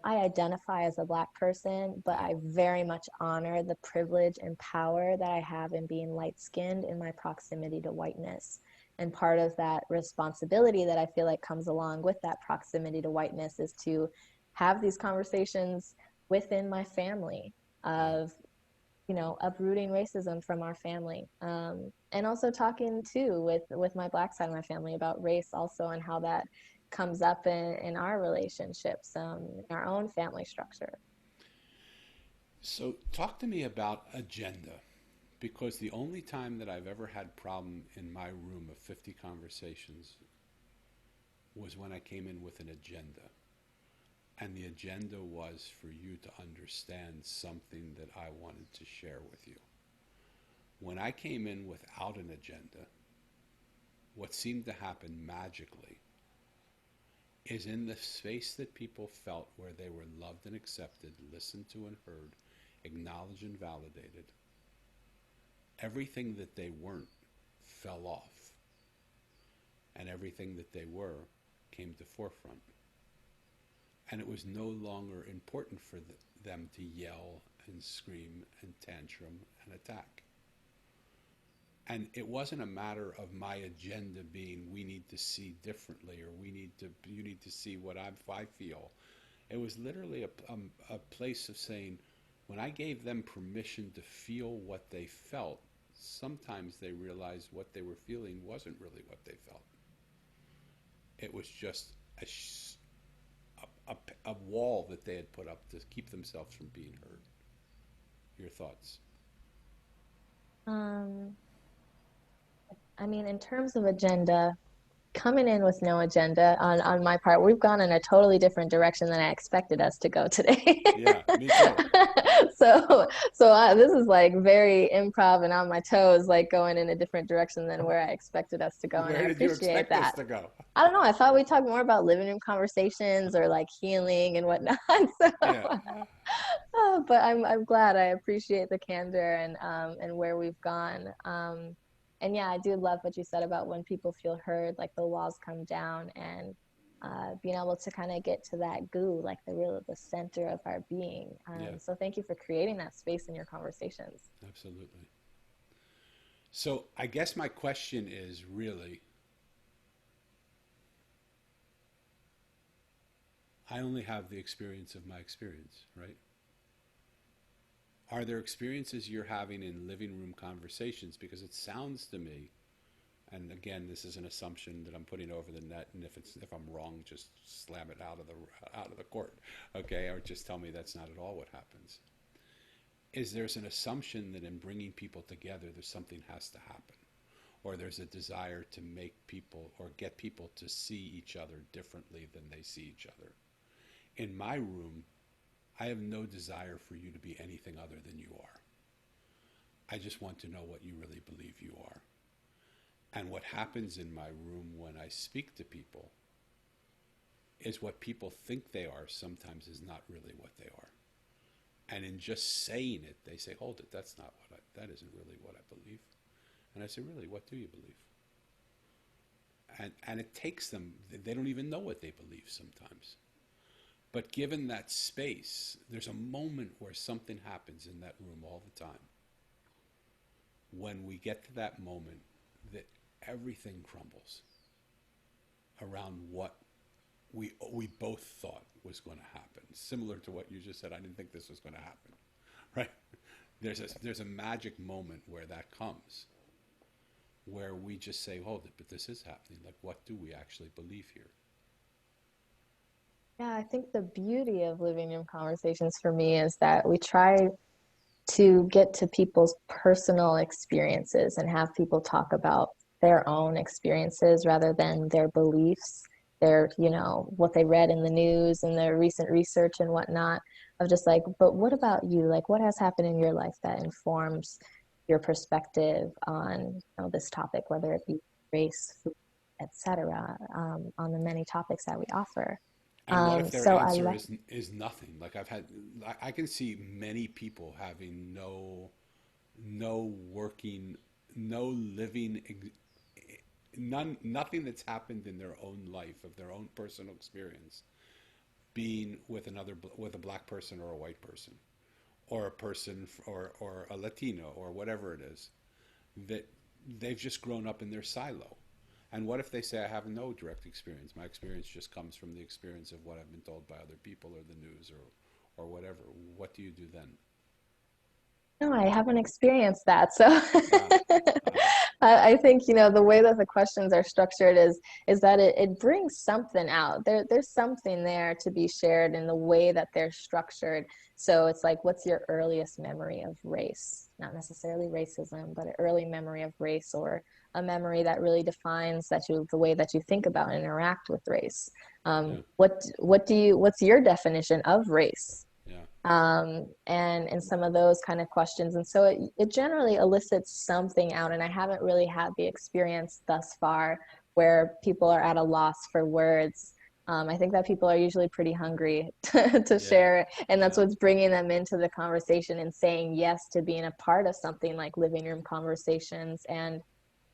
identify as a Black person, but yeah, I very much honor the privilege and power that I have in being light-skinned in my proximity to whiteness. And part of that responsibility that I feel like comes along with that proximity to whiteness is to have these conversations within my family yeah. of uprooting racism from our family, and also talking too with my Black side of my family about race also and how that comes up in our relationships, in our own family structure. So talk to me about agenda because the only time that I've ever had problem in my room of 50 conversations was when I came in with an agenda. And the agenda was for you to understand something that I wanted to share with you. When I came in without an agenda, what seemed to happen magically is in the space that people felt where they were loved and accepted, listened to and heard, acknowledged and validated, everything that they weren't fell off, and everything that they were came to forefront. And it was no longer important for them to yell and scream and tantrum and attack. And it wasn't a matter of my agenda being we need to see differently, or you need to see what I feel. It was literally a place of saying, when I gave them permission to feel what they felt, sometimes they realized what they were feeling wasn't really what they felt. It was just a wall that they had put up to keep themselves from being heard. Your thoughts? Um, I mean, in terms of agenda, coming in with no agenda on my part, we've gone in a totally different direction than I expected us to go today. Yeah, me too. So this is like very improv and on my toes, like going in a different direction than where I expected us to go, and I Where did you appreciate expect us that. to go? I don't know. I thought we'd talk more about living room conversations or like healing and whatnot. So, Yeah. but I'm glad. I appreciate the candor and where we've gone. And yeah, I do love what you said about when people feel heard, like the walls come down, and being able to kind of get to that goo, like the center of our being. Yeah, So thank you for creating that space in your conversations. absolutely. So I guess my question is really, I only have the experience of my experience, right? Are there experiences you're having in living room conversations? Because it sounds to me, and again, this is an assumption that I'm putting over the net, and if I'm wrong, just slam it out of the court, okay? Or just tell me that's not at all what happens. Is there's an assumption that in bringing people together, there's something has to happen, or there's a desire to make people or get people to see each other differently than they see each other. In my room, I have no desire for you to be anything other than you are. I just want to know what you really believe you are. And what happens in my room when I speak to people is what people think they are sometimes is not really what they are. And in just saying it, they say, hold it, that isn't really what I believe. And I say, really, what do you believe? And it takes them, they don't even know what they believe sometimes. But given that space, there's a moment where something happens in that room all the time. When we get to that moment, that everything crumbles around what we both thought was going to happen. Similar to what you just said, I didn't think this was going to happen, right? There's a magic moment where that comes, where we just say, hold it, but this is happening. Like, what do we actually believe here? Yeah, I think the beauty of living room conversations for me is that we try to get to people's personal experiences and have people talk about their own experiences rather than their beliefs, what they read in the news and their recent research and whatnot, of just like, but what about you? Like, what has happened in your life that informs your perspective on, this topic, whether it be race, food, etc., on the many topics that we offer. And what if their So I answer love, is nothing? Like I can see many people having no working, no living, nothing that's happened in their own life of their own personal experience, being with a black person or a white person, or a person or a Latino or whatever it is, that they've just grown up in their silo. And what if they say, I have no direct experience? My experience just comes from the experience of what I've been told by other people or the news or whatever. What do you do then? no, I haven't experienced that. So Ah, ah. I think, the way that the questions are structured is that it brings something out. There's something there to be shared in the way that they're structured. So it's like, what's your earliest memory of race? Not necessarily racism, but an early memory of race, or a memory that really defines the way that you think about and interact with race. Yeah, What's your definition of race? yeah, And some of those kind of questions. And so it generally elicits something out. And I haven't really had the experience thus far where people are at a loss for words. I think that people are usually pretty hungry to yeah, share it. And that's yeah, what's bringing them into the conversation and saying yes to being a part of something like living room conversations. And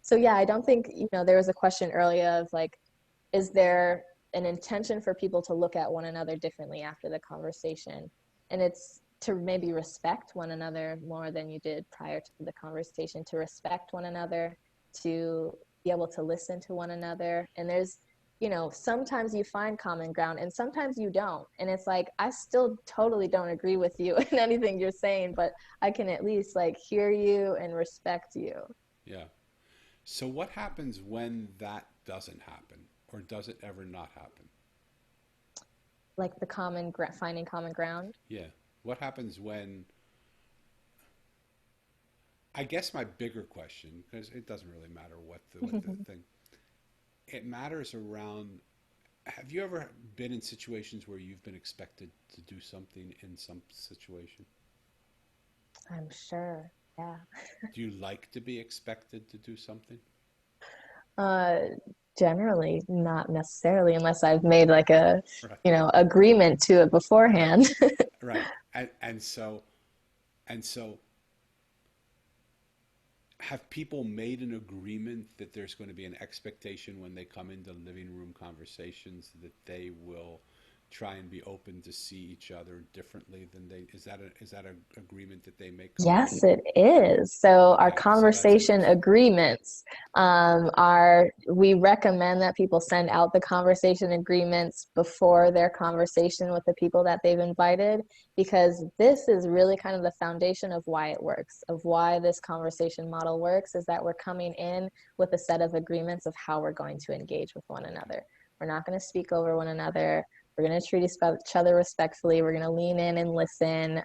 so, yeah, I don't think, there was a question earlier of like, is there an intention for people to look at one another differently after the conversation? And it's to maybe respect one another more than you did prior to the conversation, to respect one another, to be able to listen to one another. And there's, sometimes you find common ground and sometimes you don't. And it's like, I still totally don't agree with you in anything you're saying, but I can at least like hear you and respect you. yeah. So what happens when that doesn't happen, or does it ever not happen? Like finding common ground. Yeah. What happens when, I guess my bigger question, because it doesn't really matter what the thing, it matters around, have you ever been in situations where you've been expected to do something in some situation? I'm sure. Yeah. Do you like to be expected to do something? Uh, Generally, not necessarily, unless I've made like a, Right. agreement to it beforehand. Right. And so have people made an agreement that there's going to be an expectation when they come into living room conversations that they will try and be open to see each other differently than they, is that a agreement that they make coming in? Yes, it is. So our Okay, so that's conversation interesting. agreements we recommend that people send out the conversation agreements before their conversation with the people that they've invited, because this is really kind of the foundation of why it works, of why this conversation model works, is that we're coming in with a set of agreements of how we're going to engage with one Okay. another. We're not going to speak over one another. We're going to treat each other respectfully. We're going to lean in and listen.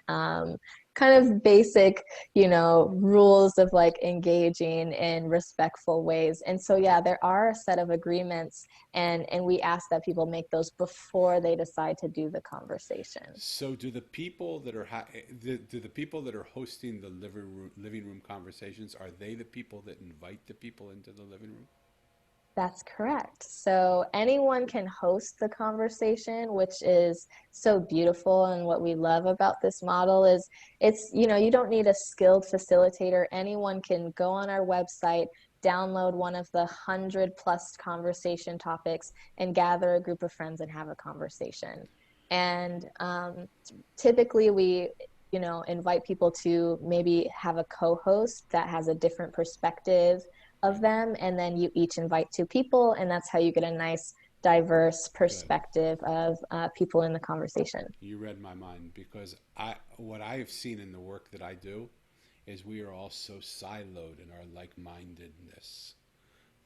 Kind of basic, rules of like engaging in respectful ways. And so, yeah, there are a set of agreements, and we ask that people make those before they decide to do the conversation. So do the people that are do the people that are hosting the living room conversations, are they the people that invite the people into the living room? That's correct. So anyone can host the conversation, which is so beautiful. And what we love about this model is you don't need a skilled facilitator. Anyone can go on our website, download one of the 100+ conversation topics, and gather a group of friends and have a conversation. And typically we, invite people to maybe have a co-host that has a different perspective of Good. them, and then you each invite two people, and that's how you get a nice diverse Good. perspective of people in the conversation. You read my mind, because what I have seen in the work that I do is we are all so siloed in our like-mindedness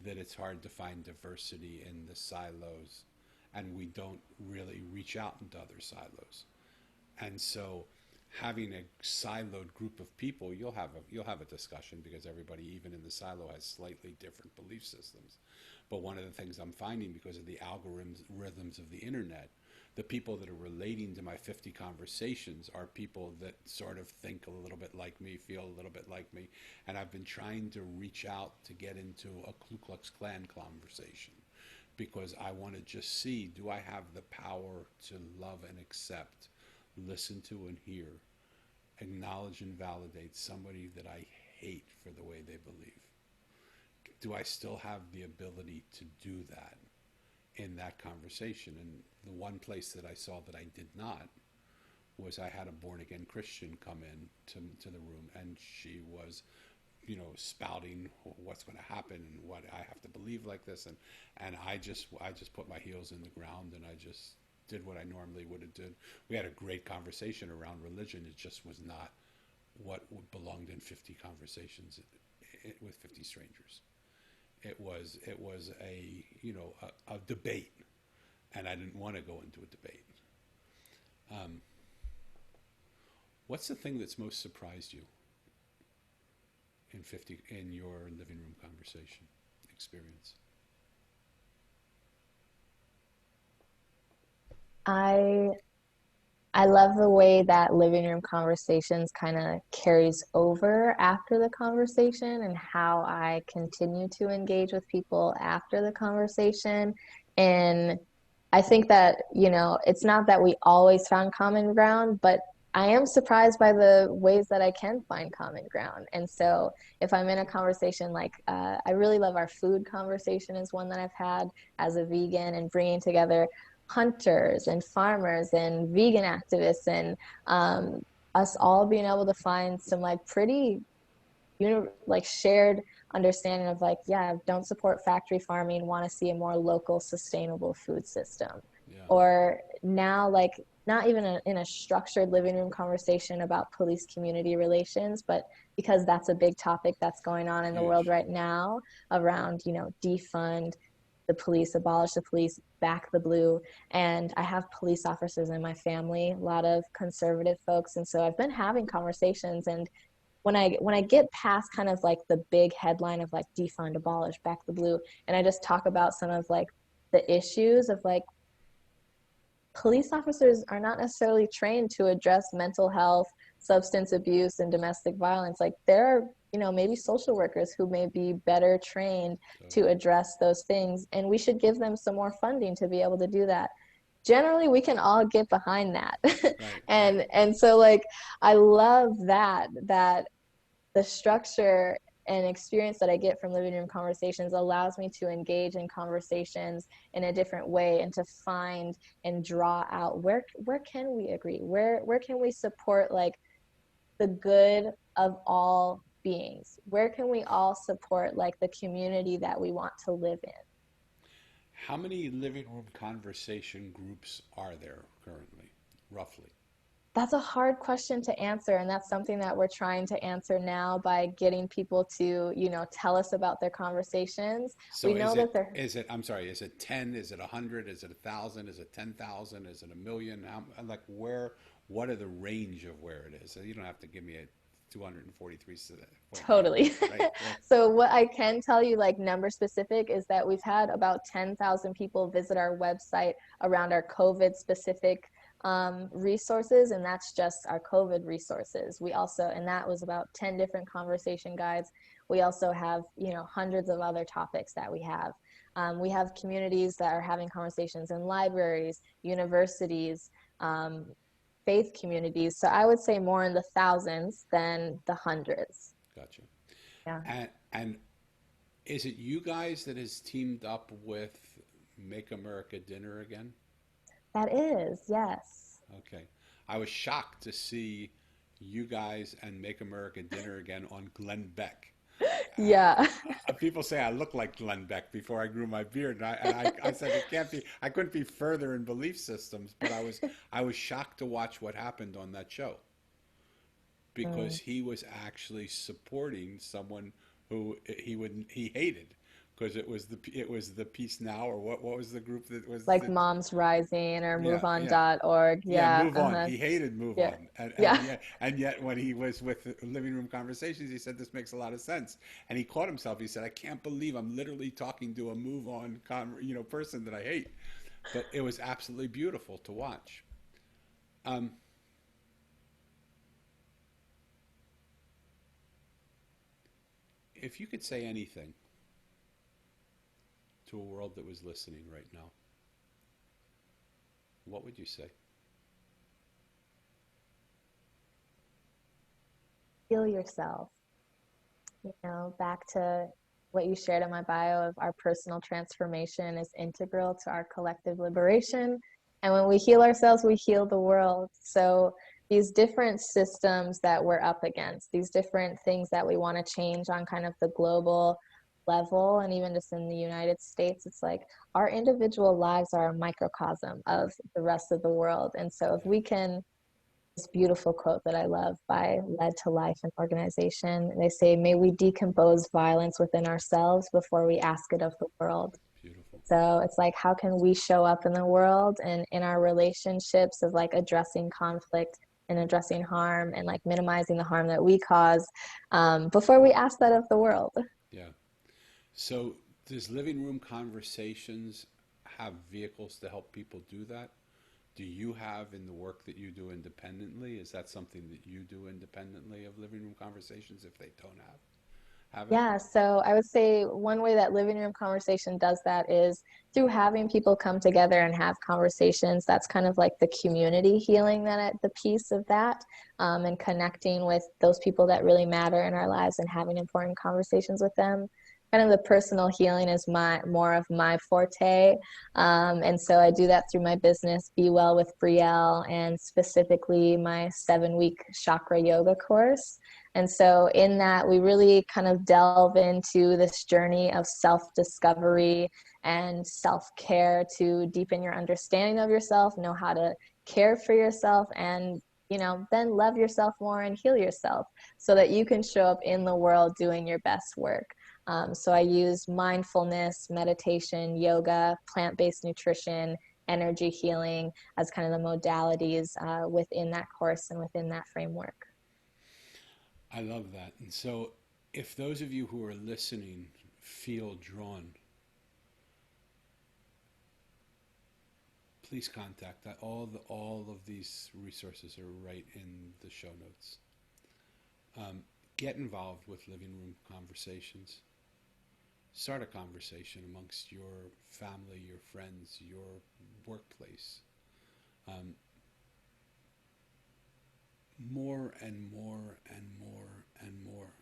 that it's hard to find diversity in the silos, and we don't really reach out into other silos. And so having a siloed group of people, you'll have a discussion, because everybody, even in the silo, has slightly different belief systems. But one of the things I'm finding, because of the algorithms rhythms of the internet, the people that are relating to my 50 conversations are people that sort of think a little bit like me, feel a little bit like me. And I've been trying to reach out to get into a Ku Klux Klan conversation, because I want to just see, do I have the power to love and accept, listen to and hear, acknowledge and validate somebody that I hate for the way they believe? Do I still have the ability to do that in that conversation? And the one place that I saw that I did not was, I had a born again Christian come in to the room, and she was, spouting what's going to happen and what I have to believe like this, and I just put my heels in the ground, and I just did what I normally would have done. We had a great conversation around religion. It just was not what belonged in 50 conversations with 50 strangers. It was a a debate, and I didn't want to go into a debate. Um, what's the thing that's most surprised you in your living room conversation experience? I I love the way that living room conversations kind of carries over after the conversation and how I continue to engage with people after the conversation. And I think that, it's not that we always found common ground, but I am surprised by the ways that I can find common ground. And so if I'm in a conversation like, I really love our food conversation is one that I've had as a vegan and bringing together hunters and farmers and vegan activists and us all being able to find some like pretty like shared understanding of like, yeah, don't support factory farming, want to see a more local sustainable food system. Yeah. Or now like not even in a structured living room conversation about police community relations, but because that's a big topic that's going on in the world Huge. right now around, defund the police, abolish the police, back the blue. And I have police officers in my family, a lot of conservative folks. And so I've been having conversations, and when I get past kind of like the big headline of like defund, abolish, back the blue, and I just talk about some of like the issues of like police officers are not necessarily trained to address mental health, substance abuse, and domestic violence. Like there are, maybe social workers who may be better trained to Totally. address those things, and we should give them some more funding to be able to do that. Generally, we can all get behind that. Right. Right. And so like I love that the structure and experience that I get from living room conversations allows me to engage in conversations in a different way and to find and draw out where can we agree? Where can we support like the good of all beings? Where can we all support like the community that we want to live in? How many living room conversation groups are there currently, roughly? That's a hard question to answer, and that's something that we're trying to answer now by getting people to, tell us about their conversations. So We know that they're I'm sorry, is it 10? Is it 100? Is it 1,000? Is it 10,000? Is it a million? Like what are the range of where it is? So you don't have to give me a 243.5 totally. number, right? Right. So what I can tell you, like number specific, is that we've had about 10,000 people visit our website around our COVID specific resources, and that's just our COVID resources. We also, and that was about 10 different conversation guides. We also have, hundreds of other topics that we have. We have communities that are having conversations in libraries, universities, faith communities. So I would say more in the thousands than the hundreds. Gotcha. Yeah, And is it you guys that has teamed up with Make America Dinner Again? that is, yes. Okay. I was shocked to see you guys and Make America Dinner Again on Glenn Beck. Yeah. People say I look like Glenn Beck before I grew my beard, and I said it can't be. I couldn't be further in belief systems, but I was shocked to watch what happened on that show because Mm. he was actually supporting someone who he hated because it was the Peace Now, or what was the group that was Like the, Moms Rising or yeah, yeah. MoveOn.org. Yeah, Yeah. Move On. Uh-huh. He hated Move Yeah. On, Yeah. and yet when he was with Living Room Conversations, he said this makes a lot of sense, and he caught himself. He said, "I can't believe I'm literally talking to a Move On, person that I hate," but it was absolutely beautiful to watch. Um, if you could say anything to a world that was listening right now, what would you say? Heal yourself. Back to what you shared in my bio of our personal transformation is integral to our collective liberation. And when we heal ourselves, we heal the world. So these different systems that we're up against, these different things that we want to change on kind of the global level, and even just in the United States, it's like our individual lives are a microcosm of the rest of the world. And so if Yeah. we can this beautiful quote that I love by Led to Life, an organization. They say, "May we decompose violence within ourselves before we ask it of the world." Beautiful. So it's like, how can we show up in the world and in our relationships of like addressing conflict and addressing harm and like minimizing the harm that we cause before we ask that of the world? Yeah. So, does living room conversations have vehicles to help people do that? Do you have in the work that you do independently? Is that something that you do independently of living room conversations if they don't have it? Yeah, so I would say one way that living room conversation does that is through having people come together and have conversations. That's kind of like the community healing the piece of that, and connecting with those people that really matter in our lives and having important conversations with them. Kind of the personal healing is my more of my forte, and so I do that through my business, Be Well with Brielle, and specifically my 7-week chakra yoga course. And so, in that, we really kind of delve into this journey of self discovery and self care to deepen your understanding of yourself, know how to care for yourself, and then love yourself more and heal yourself so that you can show up in the world doing your best work. So, I use mindfulness, meditation, yoga, plant based nutrition, energy healing as kind of the modalities within that course and within that framework. I love that. And so, if those of you who are listening feel drawn, please contact that. All of these resources are right in the show notes. Get involved with living room conversations. Start a conversation amongst your family, your friends, your workplace. Um, More and more and more and more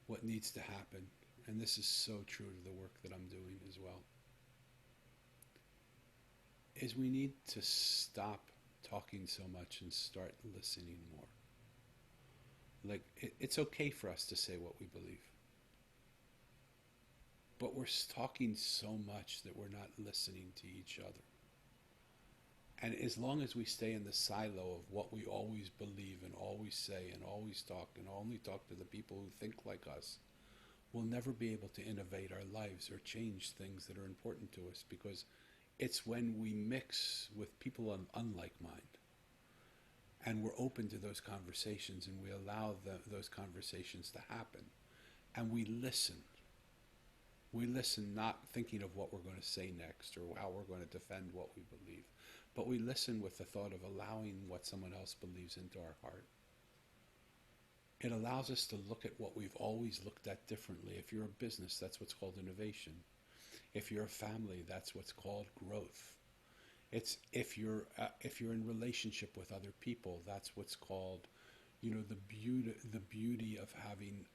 what needs to happen, and this is so true to the work that I'm doing as well, is we need to stop talking so much and start listening more. Like, it's okay for us to say what we believe, but we're talking so much that we're not listening to each other. And as long as we stay in the silo of what we always believe and always say and always talk and only talk to the people who think like us, we'll never be able to innovate our lives or change things that are important to us, because it's when we mix with people unlike mind and we're open to those conversations and we allow those conversations to happen and we listen. We listen not thinking of what we're going to say next or how we're going to defend what we believe, but we listen with the thought of allowing what someone else believes into our heart. It allows us to look at what we've always looked at differently. If you're a business, that's what's called innovation. If you're a family, that's what's called growth. It's if you're in relationship with other people, that's what's called, the beauty of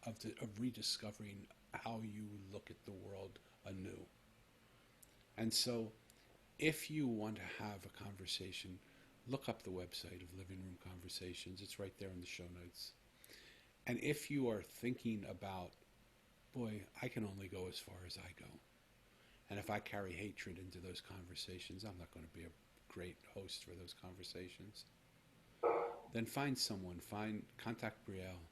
of rediscovering how you look at the world anew. And so, if you want to have a conversation, look up the website of Living Room Conversations. It's right there in the show notes. And if you are thinking about, boy, I can only go as far as I go, and if I carry hatred into those conversations, I'm not going to be a great host for those conversations, then find someone, contact Brielle,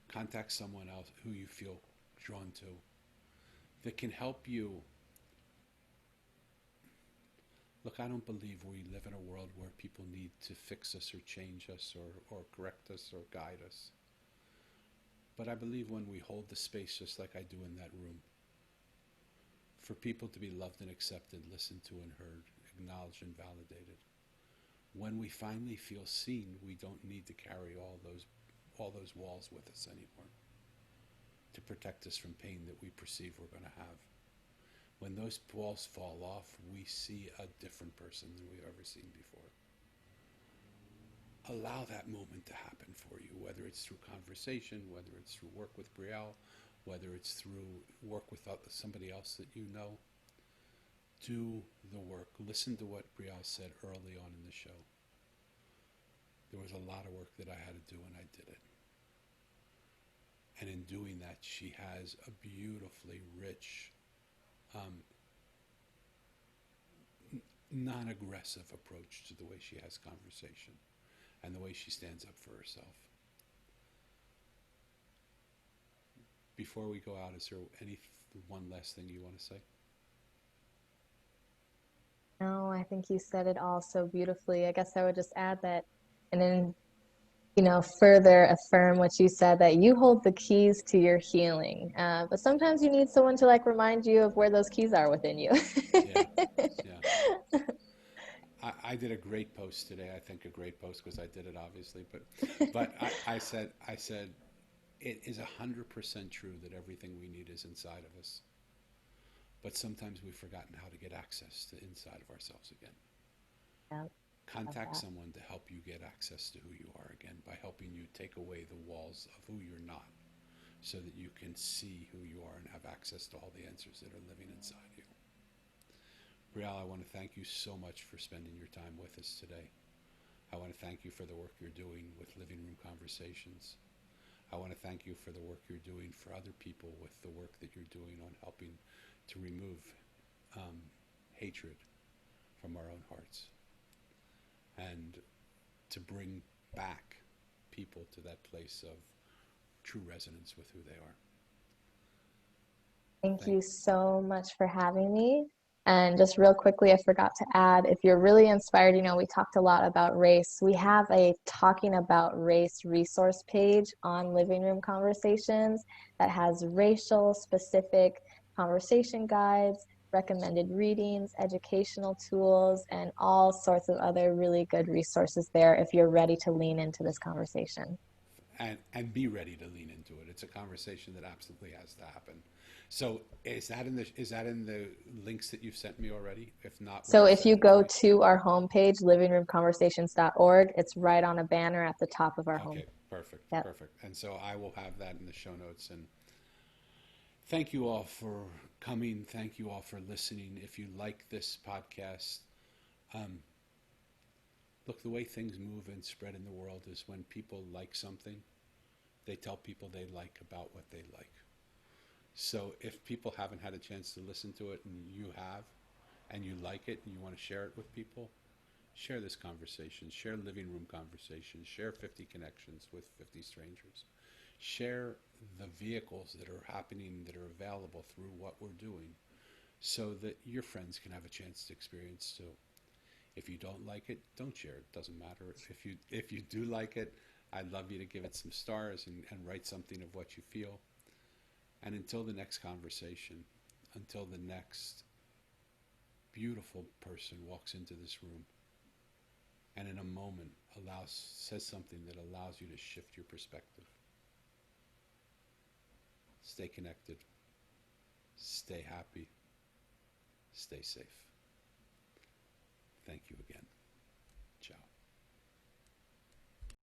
contact someone else who you feel drawn to that can help you. Look, I don't believe we live in a world where people need to fix us or change us or correct us or guide us. But I believe when we hold the space just like I do in that room, for people to be loved and accepted, listened to and heard, acknowledged and validated, when we finally feel seen, we don't need to carry all those walls with us anymore to protect us from pain that we perceive we're going to have. When those walls fall off, we see a different person than we've ever seen before. Allow that moment to happen for you, whether it's through conversation, whether it's through work with Brielle, whether it's through work with somebody else that you know. Do the work. Listen to what Brielle said early on in the show. There was a lot of work that I had to do, and I did it. And in doing that, she has a beautifully rich, non-aggressive approach to the way she has conversation. and the way she stands up for herself. Before we go out, is there any one last thing you want to say? No, I think you said it all so beautifully. I guess I would just add that, and then, further affirm what you said, that you hold the keys to your healing. But sometimes you need someone to like remind you of where those keys are within you. Yeah, yeah. I did a great post today. I think a great post because I did it obviously, but I said it is 100% true that everything we need is inside of us. But sometimes we've forgotten how to get access to inside of ourselves again. Yeah, love Contact that. someone to help you get access to who you are again by helping you take away the walls of who you're not so that you can see who you are and have access to all the answers that are living inside you. Brialle, I want to thank you so much for spending your time with us today. I want to thank you for the work you're doing with Living Room Conversations. I want to thank you for the work you're doing for other people with the work that you're doing on helping to remove hatred from our own hearts and to bring back people to that place of true resonance with who they are. Thank Thank you so much for having me. And just real quickly, I forgot to add, if you're really inspired, we talked a lot about race. We have a Talking About Race resource page on Living Room Conversations that has racial specific conversation guides, recommended readings, educational tools, and all sorts of other really good resources there if you're ready to lean into this conversation. and be ready to lean into it. It's a conversation that absolutely has to happen. So is that in the links that you've sent me already? If not, will So you if send you it to go me? to our homepage, livingroomconversations.org, it's right on a banner at the top of our home. Okay, perfect, Yep. perfect. And so I will have that in the show notes. And thank you all for coming. Thank you all for listening. If you like this podcast, um, look, the way things move and spread in the world is when people like something, they tell people they like about what they like. So if people haven't had a chance to listen to it and you have, and you like it and you want to share it with people, share this conversation, share living room conversations, share 50 connections with 50 strangers. Share the vehicles that are happening, that are available through what we're doing, so that your friends can have a chance to experience too. If you don't like it, don't share it. Doesn't matter. If you do like it, I'd love you to give it some stars and write something of what you feel. And until the next conversation, until the next beautiful person walks into this room and in a moment says something that allows you to shift your perspective. Stay connected, stay happy, stay safe. Thank you again.